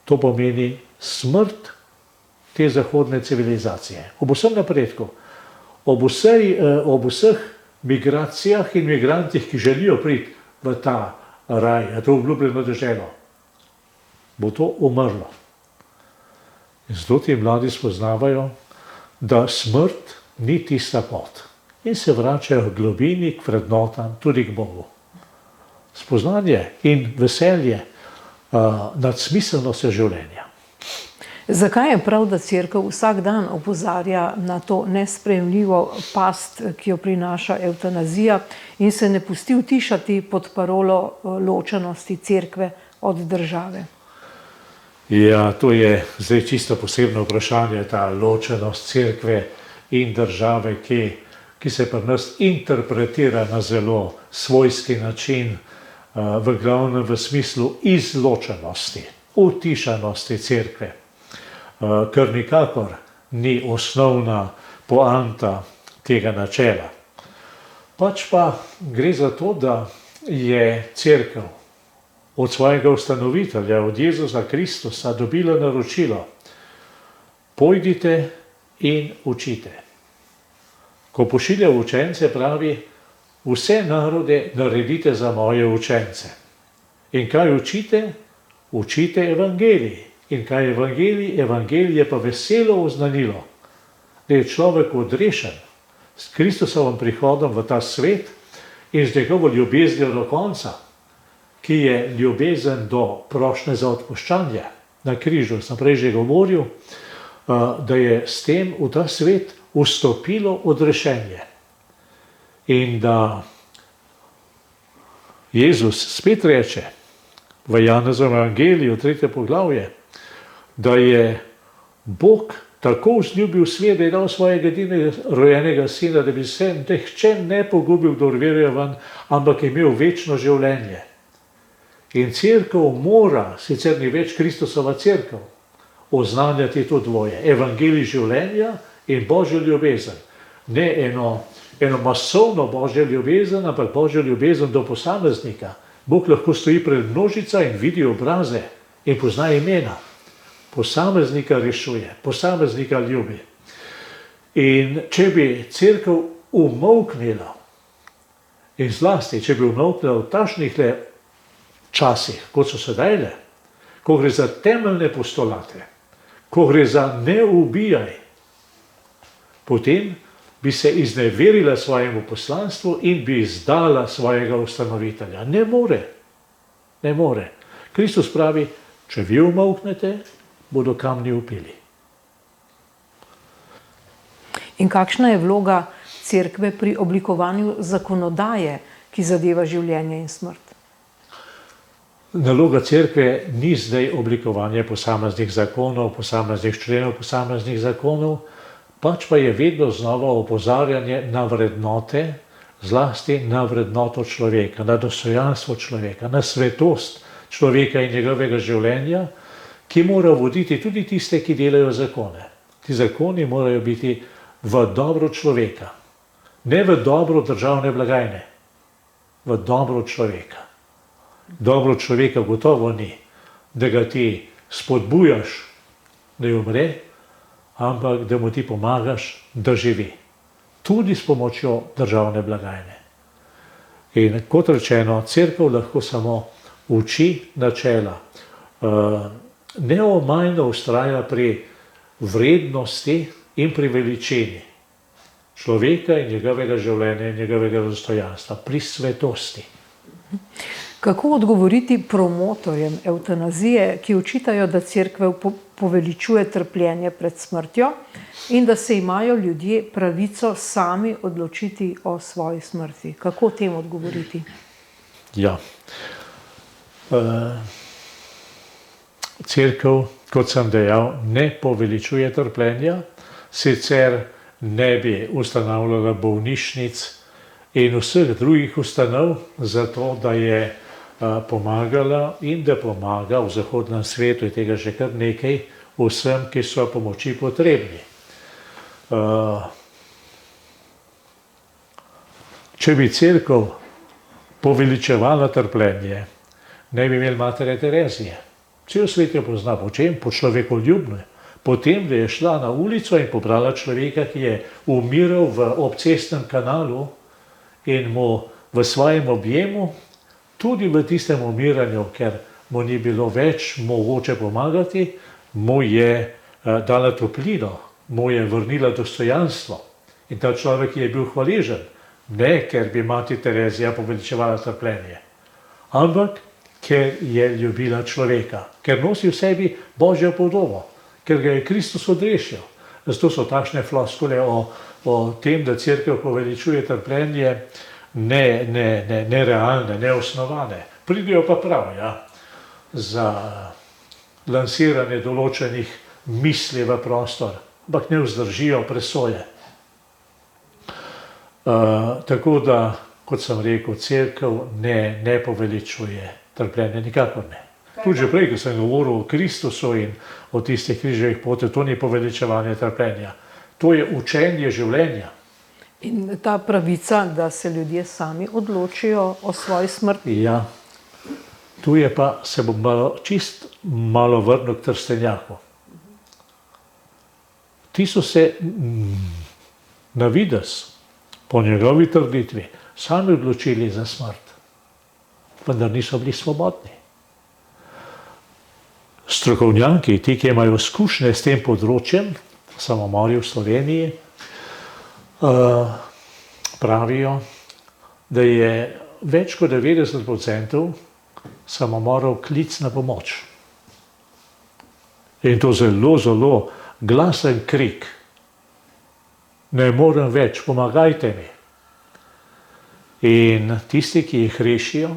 [SPEAKER 2] to pomeni smrt te zahodne civilizacije. Ob vsem napredku, ob vseh migracijah in migrantih, ki želijo priti v ta raj, v to obljubljeno deželo, bo to umrlo. In zato ti mladi spoznavajo, da smrt ni tista pot. In se vračajo v globini k vrednotam, tudi k Bogu. Spoznanje in veselje nad smiselnostjo življenja.
[SPEAKER 1] Zakaj je prav, da Cerkev vsak dan opozarja na to nesprejemljivo past, ki jo prinaša evtanazija in se ne pusti utišati pod parolo ločenosti Cerkve od države?
[SPEAKER 2] Ja, to je zdaj čisto posebno vprašanje, ta ločenost Cerkve in države, ki se pri nas interpretira na zelo svojski način, v glavnem v smislu izločenosti, utišanosti cerkve, kar nikakor ni osnovna poanta tega načela. Pač pa gre za to, da je cerkev od svojega ustanovitelja, od Jezusa Kristusa, dobila naročilo: pojdite in učite. Ko pošilja učence, pravi: vse narode naredite za moje učence. In kaj učite? Učite evangelij. In kaj je evangelij? Evangelij je pa veselo oznanilo, da je človek odrešen s Kristusovim prihodom v ta svet in z njegovo ljubeznijo do konca, ki je ljubezen do prošnje za odpuščanje na križu. Sem prej že govoril, da je s tem v ta svet vstopilo odrešenje. In da Jezus spet reče v Janezovem evangeliju, 3. poglavje, da je Bog tako vzljubil svet, da je dal svojega edinega rojenega sina, da bi se nihče ne pogubil, kdor veruje vanj, ampak je imel večno življenje. In cerkev mora, sicer ni več Kristusova cerkev, oznanjati to dvoje: evangelij življenja in Božjo ljubezen. Ne eno masovno Božjo ljubezen, ampak Božjo ljubezen do posameznika. Bog lahko stoji pred množico in vidi obraze in pozna imena. Posameznika rešuje, posameznika ljubi. In če bi cerkev umolknila, in zlasti, če bi umolknila v takšnih časih, kot so sedajle, ko gre za temeljne postulate, ko gre za ne ubijaj, potem bi se izneverila svojemu poslanstvu in bi izdala svojega ustanovitelja. Ne more. Ne more. Kristus pravi: če vi umolknete, bodo kamni vpili.
[SPEAKER 1] In kakšna je vloga cerkve pri oblikovanju zakonodaje, ki zadeva življenje in smrt?
[SPEAKER 2] Naloga cerkve ni zdaj oblikovanje posameznih zakonov, posameznih členov, posameznih zakonov, pač pa je vedno znova opozarjanje na vrednote, zlasti na vrednoto človeka, na dostojanstvo človeka, na svetost človeka in njegovega življenja, ki mora voditi tudi tiste, ki delajo zakone. Ti zakoni morajo biti v dobro človeka, ne v dobro državne blagajne, v dobro človeka. Dobro človeka gotovo ni, da ga ti spodbujaš, da je umre, ampak da mu ti pomagaš, da živi. Tudi s pomočjo državne blagajne. In kot rečeno, cerkev lahko samo uči načela. Neomajno vztraja pri vrednosti in pri veličini človeka in njegovega življenja in njegovega dostojanstva, pri svetosti.
[SPEAKER 1] Kako odgovoriti promotorjem evtanazije, ki očitajo, da cerkev poveličuje trpljenje pred smrtjo in da se imajo ljudje pravico sami odločiti o svoji smrti? Kako tem odgovoriti?
[SPEAKER 2] Ja. Cerkev, kot sem dejal, ne poveličuje trpljenja, sicer ne bi ustanavljala bolnišnic in vseh drugih ustanov za to, da je pomagala in da pomaga v zahodnem svetu, je tega že kar nekaj, vsem, ki so pomoči potrebni. Če bi cerkev poveličevala trpljenje, ne bi imeli matere Terezije. Cel svet jo pozna. Po čem? Po človekoljubne. Potem, da je šla na ulico in pobrala človeka, ki je umiral v obcestnem kanalu in mu v svojem objemu, tudi v tistem umiranju, ker mu ni bilo več mogoče pomagati, mu je dala toplino, mu je vrnila dostojanstvo. In ta človek je bil hvaležen, ne ker bi mati Terezija poveličevala trpljenje, ampak ker je ljubila človeka, ker nosi v sebi Božjo podobo, ker ga je Kristus odrešil. Zato so takšne floskule o tem, da cerkev poveličuje trpljenje, nerealne, neosnovane. Pridejo pa prav, ja, za lansiranje določenih misli v prostor, ampak ne vzdržijo presoje. Tako da, kot sem rekel, cerkev ne poveličuje trpljenja, nikakor ne. Tudi že prej, ko sem govoril o Kristusu in o tistih križevih poteh, to ni poveličevanje trpljenja. To je učenje življenja.
[SPEAKER 1] In ta pravica, da se ljudje sami odločijo o svoji smrti.
[SPEAKER 2] Ja, tu je pa, se bom malo vrnil k Trstenjaku. Ti so se na videz, po njegovi trditvi, sami odločili za smrt, vendar niso bili svobodni. Strokovnjaki, ti, ki imajo izkušnje s tem področjem, samomori v Sloveniji, pravijo, da je več kot 90% samomorov klic na pomoč. In to zelo, zelo glasen krik. Ne morem več, pomagajte mi. In tisti, ki jih rešijo,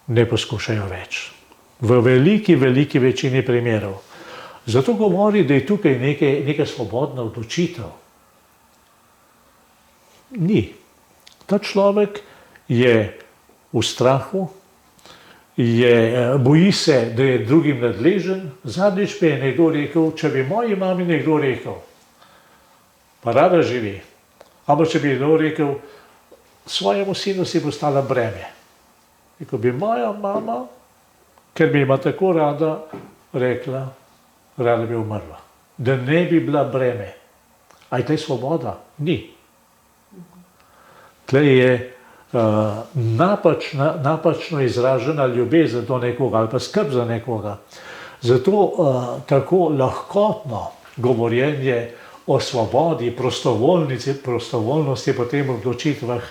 [SPEAKER 2] ne poskušajo več. V veliki, veliki večini primerov. Zato govori, da je tukaj neka svobodna odločitev. Ni. Ta človek je v strahu, boji se, da je drugim nadležen. Zadnjič pa je nekdo rekel, če bi moji mami nekdo rekel, pa rada živi, ampak če bi nekdo rekel, svojemu sinu si postala breme. Rekel bi moja mama, ker bi ima tako rada, rekla, rada bi umrla. Da ne bi bila breme. A je tle svoboda? Ni. Tle je napačno izražena ljubezen do nekoga ali pa skrb za nekoga. Zato tako lahkotno govorjenje o svobodi, prostovoljnosti po tem odločitvah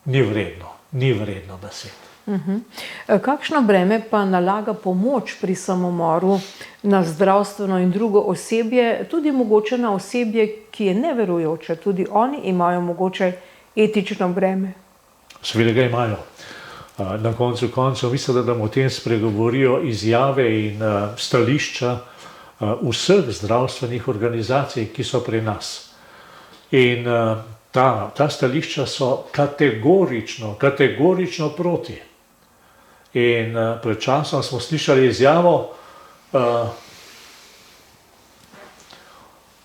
[SPEAKER 2] ni vredno besed.
[SPEAKER 1] Kakšno breme pa nalaga pomoč pri samomoru na zdravstveno in drugo osebje, tudi mogoče na osebje, ki je neverujoče, tudi oni imajo mogoče etično breme?
[SPEAKER 2] Seveda ga imajo. Na koncu koncev mislim, da o tem spregovorijo izjave in stališča vseh zdravstvenih organizacij, ki so pri nas. In ta stališča so kategorično proti. In pred časom smo slišali izjavo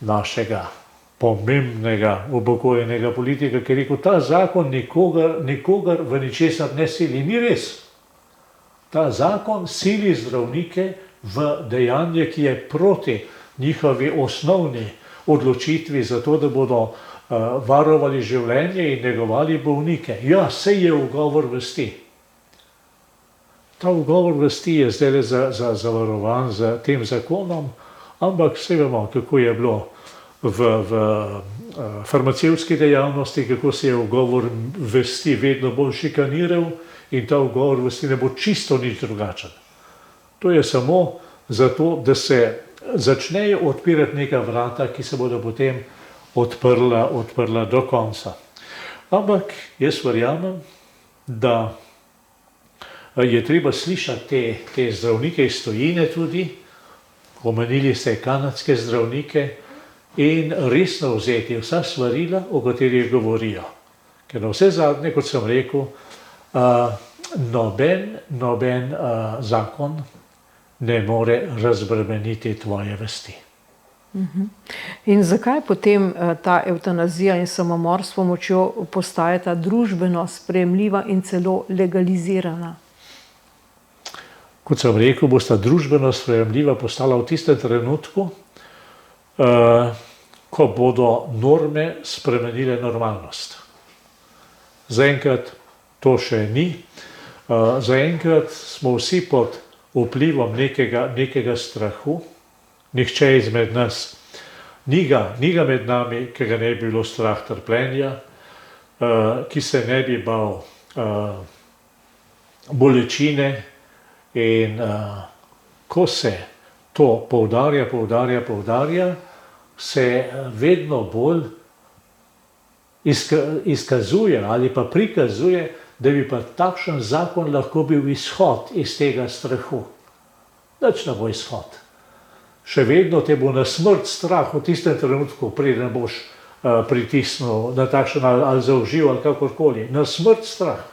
[SPEAKER 2] našega pomembnega upokojenega politika, ki je rekel, ta zakon nikogar v ničesar ne sili. Ni res. Ta zakon sili zdravnike v dejanje, ki je proti njihovi osnovni odločitvi za to, da bodo varovali življenje in negovali bolnike. Ja, sej je ugovor vesti. Ta ugovor vesti je zdaj zavarovan z tem zakonom, ampak vse vemo, kako je bilo v farmacevtski dejavnosti, kako se je ugovor vesti vedno bolj šikaniral in ta ugovor vesti ne bo čisto nič drugačen. To je samo zato, da se začnejo odpirati neka vrata, ki se bodo potem odprla do konca. Ampak jaz verjamem, da je treba slišati te zdravnike iz tujine tudi, omenili ste kanadske zdravnike, in resno vzeti vsa svarila, o katerih govorijo. Ker na vse zadnje, kot sem rekel, noben zakon ne more razbremeniti tvoje vesti.
[SPEAKER 1] In zakaj potem ta evtanazija in samomor s pomočjo postajata družbeno sprejemljiva in celo legalizirana?
[SPEAKER 2] Kot sem rekel, bosta družbeno sprejemljiva postala v tistem trenutku, ko bodo norme spremenile normalnost. Zaenkrat to še ni. Zaenkrat smo vsi pod vplivom nekega strahu. Nihče izmed nas, ni ga med nami, ki ga ne bi bilo strah trpljenja, ki se ne bi bal bolečine in ko se to poudarja, se vedno bolj izkazuje ali pa prikazuje, da bi pa takšen zakon lahko bil izhod iz tega strahu. Nič ne bo izhod. Še vedno te bo na smrt strah v tistem trenutku, preden boš pritisnil na takšen ali zaužil ali kakorkoli. Na smrt strah,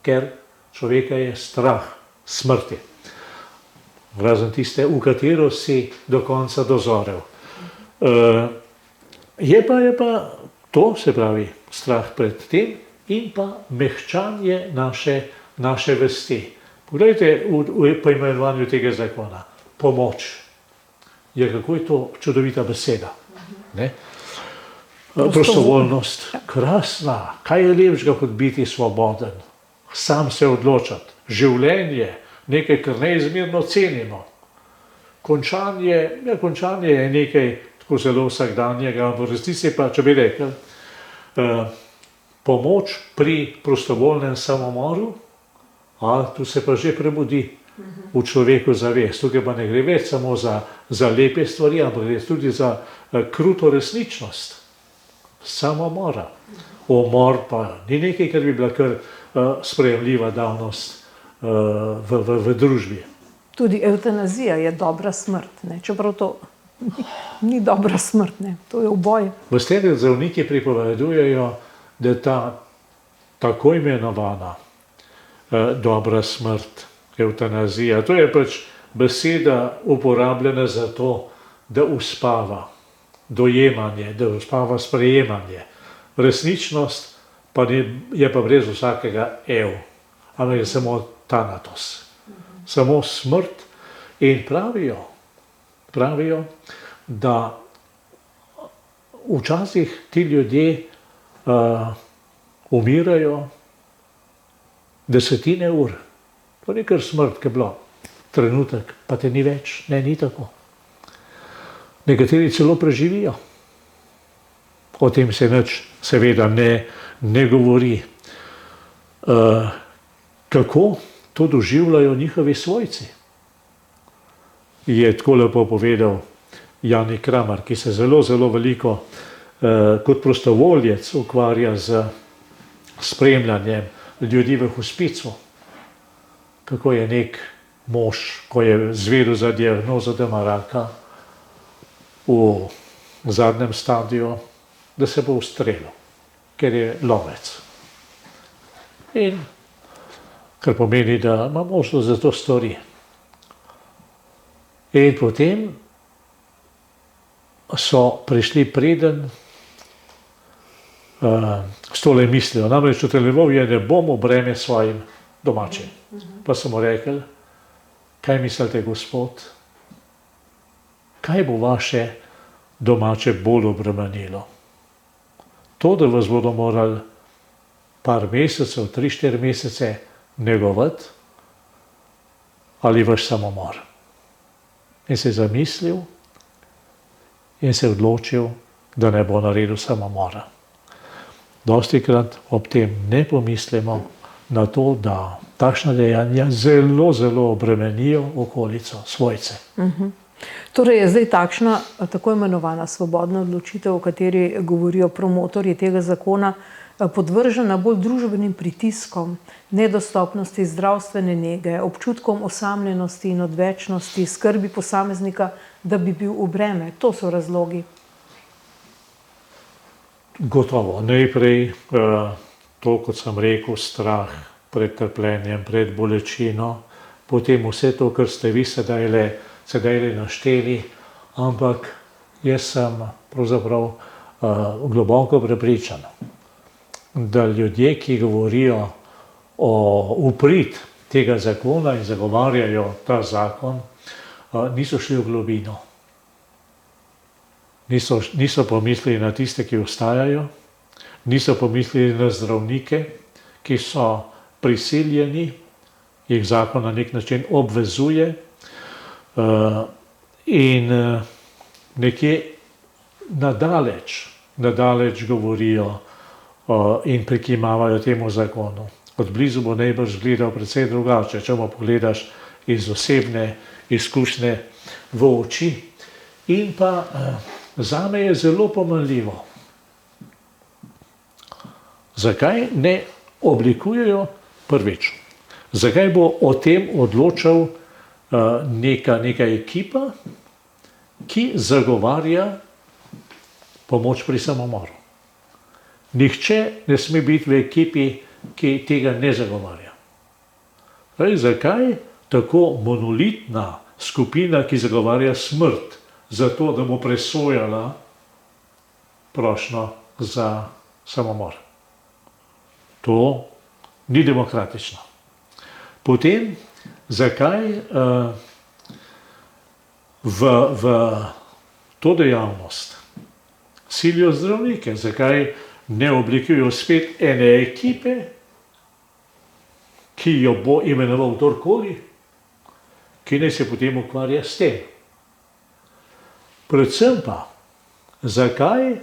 [SPEAKER 2] ker človeka je strah smrti. Razen tiste, v katero si do konca dozorel. Je pa to, se pravi, strah pred tem in pa mehčanje naše vesti. Poglejte v poimenovanju tega zakona. Pomoč. Kako je to čudovita beseda. Ne? Prostovoljnost. Krasna. Kaj je lepšega kot biti svoboden? Sam se odločati. Življenje, nekaj, kar neizmerno cenimo. Končanje je nekaj tako zelo vsakdanjega, v resnici pa, če bi rekel, pomoč pri prostovoljnem samomoru, tu se pa že prebudi v človeku zavest. Tukaj pa ne gre več samo za lepe stvari, ampak gre tudi za kruto resničnost samomora. Umor pa ni nekaj, kar bi bila kar sprejemljiva davnost v družbi.
[SPEAKER 1] Tudi evtanazija je dobra smrt, ne? Čeprav to ni dobra smrt, ne? To je uboj.
[SPEAKER 2] V steni zdravniki pripovedujejo, da je ta tako imenovana dobra smrt, evtanazija. To je pač beseda uporabljena za to, da uspava dojemanje, da uspava sprejemanje. Resničnost pa je pa brez vsakega ev, ampak je samo tanatos. Samo smrt in pravijo, da včasih ti ljudje umirajo desetine ur. To ni kar smrt, ki je bilo trenutek, pa te ni več. Ne, ni tako. Nekateri celo preživijo. O tem se nič seveda ne govori. Kako to doživljajo njihovi svojci? Je tako lepo povedal Jani Kramar, ki se zelo, zelo veliko kot prostovoljec ukvarja z spremljanjem ljudi v hospicu. Kako je nek mož, ko je zvedel za diagnozo, da ima raka, v zadnjem stadiju, da se bo ustrelil, ker je lovec. In kar pomeni, da ima možnost, da to stori. In potem so prišli preden s tole mislijo. Namreč utrjeval je, ne bom v breme svojim domačim. Pa so mu rekli, kaj mislite, gospod? Kaj bo vaše domače bolj obremenilo? To, da vas bodo morali par mesecev, 3-4 mesece negovati, ali vaš samomor? In se je zamislil in se je odločil, da ne bo naredil samomora. Dostikrat ob tem ne pomislimo na to, da takšna dejanja zelo, zelo obremenijo okolico, svojce.
[SPEAKER 1] Torej je zdaj takšna tako imenovana svobodna odločitev, o kateri govorijo promotorji tega zakona, podvržena bolj družbenim pritiskom, nedostopnosti zdravstvene nege, občutkom osamljenosti in odvečnosti, skrbi posameznika, da bi bil v breme. To so razlogi.
[SPEAKER 2] Gotovo. Najprej to, kot sem rekel, strah pred trpljenjem, pred bolečino, potem vse to, kar ste vi sedaj našteli, ampak jaz sem pravzaprav globoko prepričan, da ljudje, ki govorijo v prid tega zakona in zagovarjajo ta zakon, niso šli v globino. Niso pomislili na tiste, ki ostajajo, niso pomislili na zdravnike, ki so prisiljeni, jih zakon na nek način obvezuje in nekje nadaleč govorijo in prikimavajo temu zakonu. Od blizu bo najbrž gledal precej drugače, če mu pogledaš iz osebne izkušnje v oči. In pa zame je zelo pomenljivo. Zakaj ne oblikujejo prvič? Zakaj bo o tem odločal neka ekipa, ki zagovarja pomoč pri samomoru? nihče ne sme biti v ekipi, ki tega ne zagovarja. Zakaj tako monolitna skupina, ki zagovarja smrt, zato da bo presojala prošnjo za samomor? To ni demokratično. Potem, zakaj v to dejavnost silijo zdravnike? Zakaj ne oblikujejo spet ene ekipe, ki jo bo imenoval kdorkoli, ki naj se potem ukvarja s tem? Predvsem pa, zakaj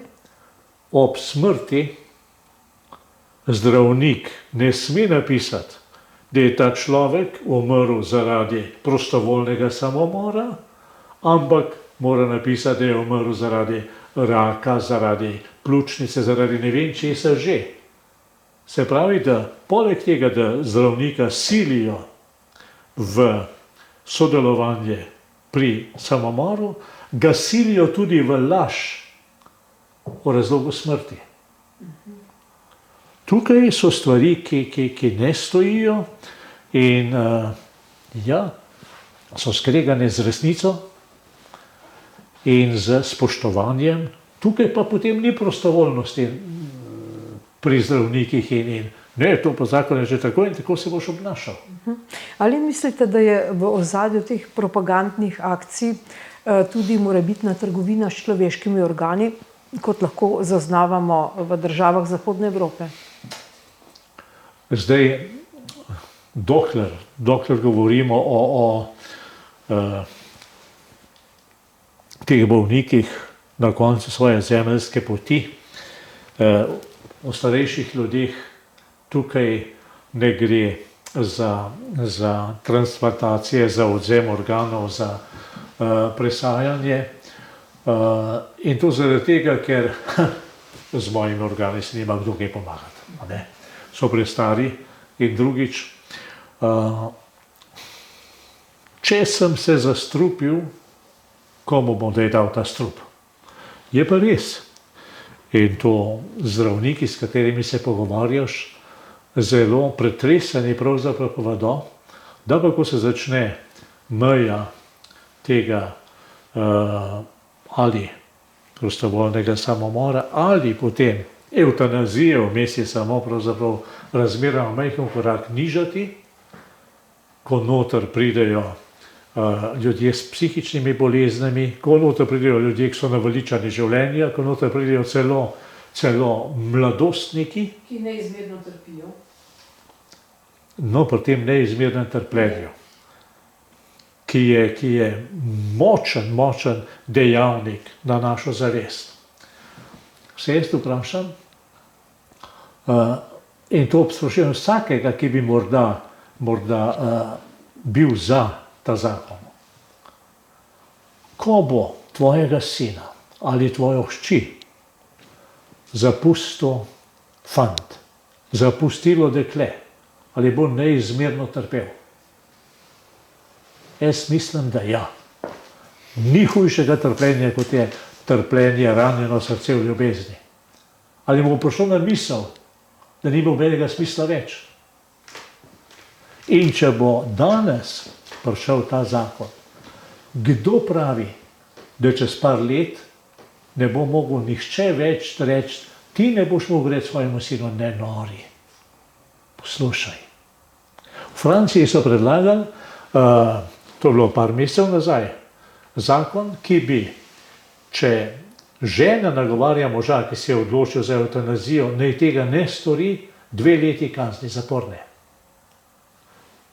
[SPEAKER 2] ob smrti zdravnik ne sme napisati, da je ta človek umrl zaradi prostovoljnega samomora, ampak mora napisati, da je umrl zaradi raka, zaradi pljučnice, zaradi ne vem česa že. Se pravi, da poleg tega, da zdravnika silijo v sodelovanje pri samomoru, ga silijo tudi v laž o razlogu smrti. Tukaj so stvari, ki ne stojijo in so skregane z resnico in z spoštovanjem. Tukaj pa potem ni prostovoljnosti pri zdravnikih in ne, to pa zakon je že tako in tako se boš obnašal.
[SPEAKER 1] Ali mislite, da je v ozadju teh propagandnih akcij tudi morebitna trgovina s človeškimi organi, kot lahko zaznavamo v državah Zahodne Evrope?
[SPEAKER 2] Zdaj, dokler govorimo o teh bolnikih na koncu svoje zemeljske poti, o starejših ljudeh, tukaj ne gre za transplantacije, za odvzem organov, za presajanje. In to zaradi tega, ker z mojimi organi se nima kdo kaj pomagati. So prestari in drugič, če sem se zastrupil, komu bom dal ta strup? Je pa res. In to zdravniki, s katerimi se pogovarjaš, zelo pretreseni pravzaprav povedo, da pa ko se začne meja tega ali prostovoljnega samomora ali potem evtanazije, vmes je samo pravzaprav razmeroma majhen korak nižati, ko noter pridejo ljudje s psihičnimi boleznimi, ko noter pridejo ljudje, ki so naveličani življenja, ko noter pridejo celo mladostniki,
[SPEAKER 1] ki neizmerno trpijo.
[SPEAKER 2] No, pri tem neizmernem trpljenju, ki je močen dejavnik na našo zavest. Se jaz vprašam, in to sprašujem vsakega, ki bi morda bil za ta zakon. Ko bo tvojega sina ali tvojo hčer zapustil fant, zapustilo dekle, ali bo neizmerno trpel? Jaz mislim, da ja. Ni hujšega trpljenja, kot je trpljenje ranjeno srce v ljubezni. Ali mu bo prišlo na misel, da ni nobenega smisla več? In če bo danes prišel ta zakon, kdo pravi, da čez par let ne bo mogel nihče več reči, ti ne boš mogel reči svojemu sinu, ne nori. Poslušaj. V Franciji so predlagali, to je bilo par mesecev nazaj, zakon, ki bi, če žena nagovarja moža, ki se je odločil za evtanazijo, naj tega ne stori, 2 leti kazni zaporne.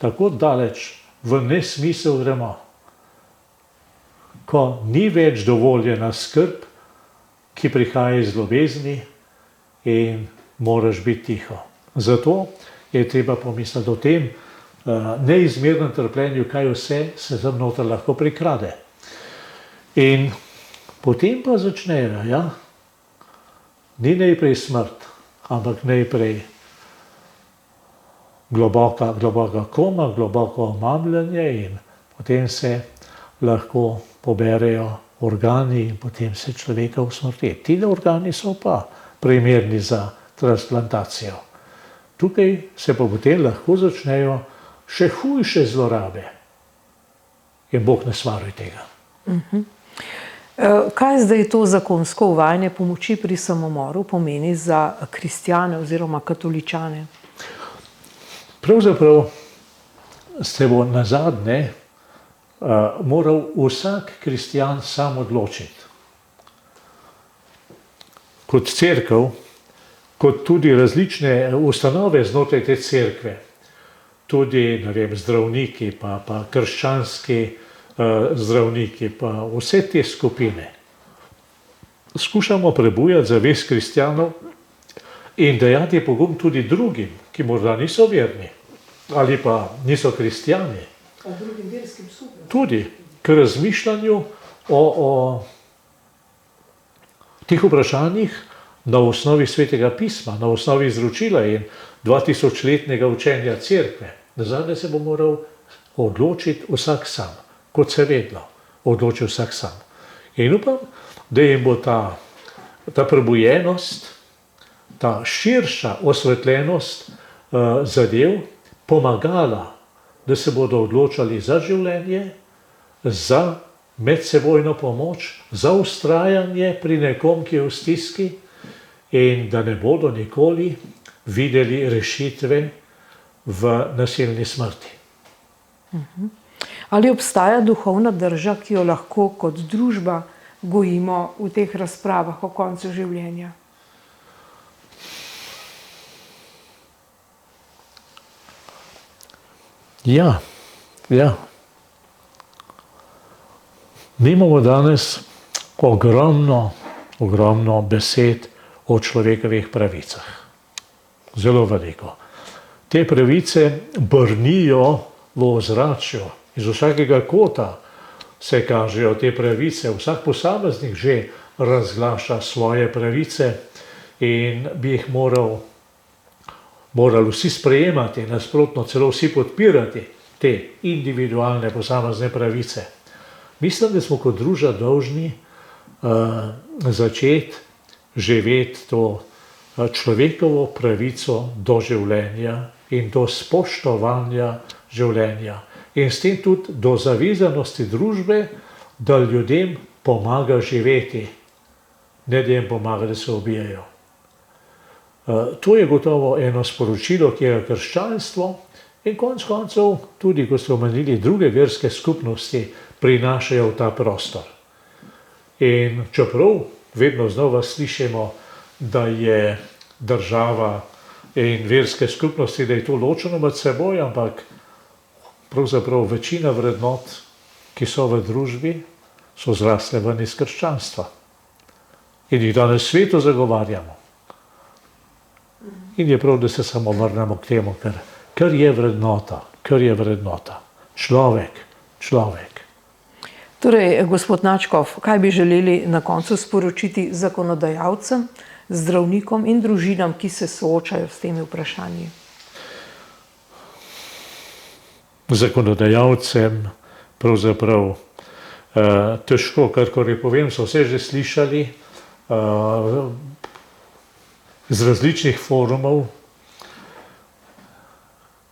[SPEAKER 2] Tako daleč v nesmisel gremo, ko ni več dovoljena skrb, ki prihaja iz ljubezni in moraš biti tiho. Zato je treba pomisliti o tem neizmernem trpljenju, kaj vse se tam noter lahko prikrade. In potem pa začnejo, ja, ni najprej smrt, ampak najprej globoka koma, globoko omamljanje in potem se lahko poberejo organi in potem se človeka usmrti. Ti organi so pa primerni za transplantacijo. Tukaj se pa potem lahko začnejo še hujše zlorabe. In Bog ne svaruje tega.
[SPEAKER 1] Kaj zdaj to zakonsko uvajanje pomoči pri samomoru pomeni za kristjane oziroma katoličane?
[SPEAKER 2] Pravzaprav se bo nazadnje moral vsak kristjan sam odločiti. Kot cerkev, kot tudi različne ustanove znotraj te cerkve, tudi, ne vem, zdravniki, pa krščanski zdravniki, pa vse te skupine. Skušamo prebujati zavest kristjanov in dajati pogum tudi drugim, ki morda niso verni ali pa niso kristjani.
[SPEAKER 1] Drugim verskim skupnostim.
[SPEAKER 2] Tudi k razmišljanju o teh vprašanjih na osnovi Svetega pisma, na osnovi izročila in 2000-letnega učenja cerkve. Nazadnje se bo moral odločiti vsak sam, kot se vedno odloči vsak sam. In upam, da jim bo ta prebujenost, ta širša osvetljenost zadev pomagala, da se bodo odločali za življenje, za medsebojno pomoč, za vztrajanje pri nekom, ki je v stiski, in da ne bodo nikoli videli rešitve v nasilni smrti.
[SPEAKER 1] Ali obstaja duhovna drža, ki jo lahko kot družba gojimo v teh razpravah o koncu življenja?
[SPEAKER 2] Ja. Mi imamo danes ogromno besed o človekovih pravicah. Zelo veliko. Te pravice brnijo v ozračju. Iz vsakega kota se kažejo te pravice. Vsak posameznik že razglaša svoje pravice in bi jih morali vsi sprejemati, nasprotno celo vsi podpirati te individualne posamezne pravice. Mislim, da smo kot družba dolžni začeti živeti to človekovo pravico do življenja in do spoštovanja življenja. In s tem tudi do zavezanosti družbe, da ljudem pomaga živeti, ne da jim pomaga, da se ubijajo. To je gotovo eno sporočilo, ki je krščanstvo in konec koncev tudi, ko ste omenili, druge verske skupnosti prinašajo v ta prostor. In čeprav vedno znova slišimo, da je država in verske skupnosti, da je to ločeno med seboj, ampak pravzaprav večina vrednot, ki so v družbi, so zrasle ven iz krščanstva. In jih danes svetu zagovarjamo. In je prav, da se samo vrnemo k temu, kar je vrednota. Človek.
[SPEAKER 1] Torej, gospod Načkov, kaj bi želeli na koncu sporočiti zakonodajalcem, zdravnikom in družinam, ki se soočajo s temi vprašanji?
[SPEAKER 2] Zakonodajalcem pravzaprav težko, karkoli povem, so vse že slišali z različnih forumov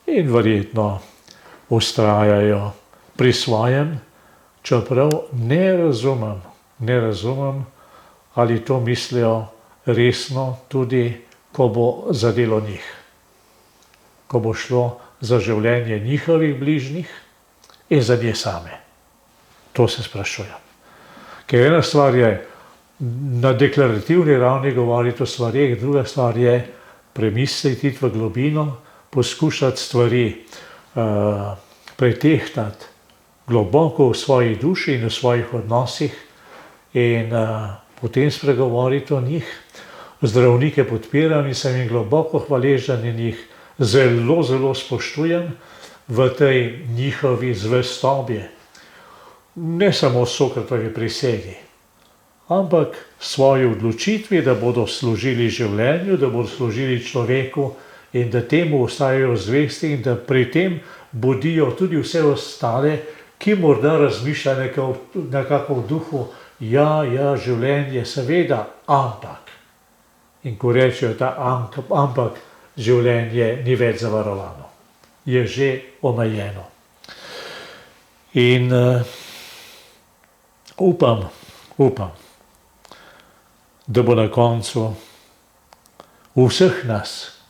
[SPEAKER 2] in verjetno vztrajajo pri svojem, čeprav ne razumem, ali to mislijo resno tudi, ko bo zadelo njih. Ko bo šlo za življenje njihovih bližnjih in za nje same. To se sprašujem. Ker ena stvar je na deklarativni ravni govoriti o stvarih, druga stvar je premisliti v globino, poskušati stvari pretehtati globoko v svoji duši in v svojih odnosih in potem spregovoriti o njih. Zdravnike podpiram in sem jim globoko hvaležen in jih zelo spoštujem v tej njihovi zvestobi. Ne samo Sokratovi prisegi, ampak svoji odločitvi, da bodo služili življenju, da bodo služili človeku in da temu ostajajo zvesti in da pri tem budijo tudi vse ostale, ki morda razmišljajo nekako v duhu, ja, življenje seveda, ampak. In ko rečejo, da ampak življenje ni več zavarovano, je že omejeno. In upam, da bo na koncu v vseh nas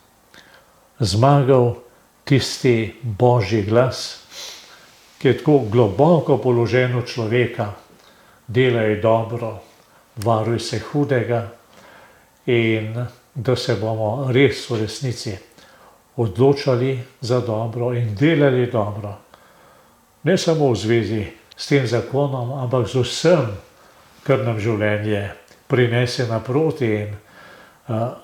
[SPEAKER 2] zmagal tisti božji glas, ki je tako globoko položen v človeka, delaj dobro, varuj se hudega, in da se bomo res v resnici odločali za dobro in delali dobro. Ne samo v zvezi s tem zakonom, ampak z vsem, kar nam življenje prinese naproti, in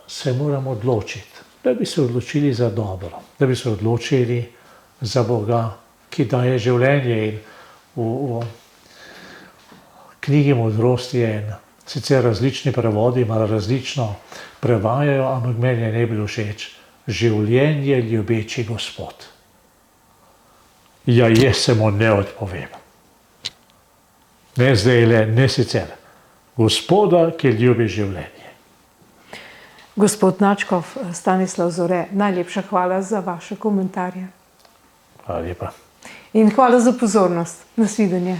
[SPEAKER 2] se moramo odločiti, da bi se odločili za dobro, da bi se odločili za Boga, ki daje življenje. In v knjigi Modrosti je, in sicer različni prevodi malo različno prevajajo, ampak meni je najbolj všeč: življenje ljubeči Gospod. Ja, jaz se mu ne odpovem. Ne zdajle, ne sicer. Gospoda, ki ljubi življenje.
[SPEAKER 1] Gospod nadškof Stanislav Zore, najlepša hvala za vaše komentarje.
[SPEAKER 2] Hvala lepa.
[SPEAKER 1] In hvala za pozornost. Nasvidenje.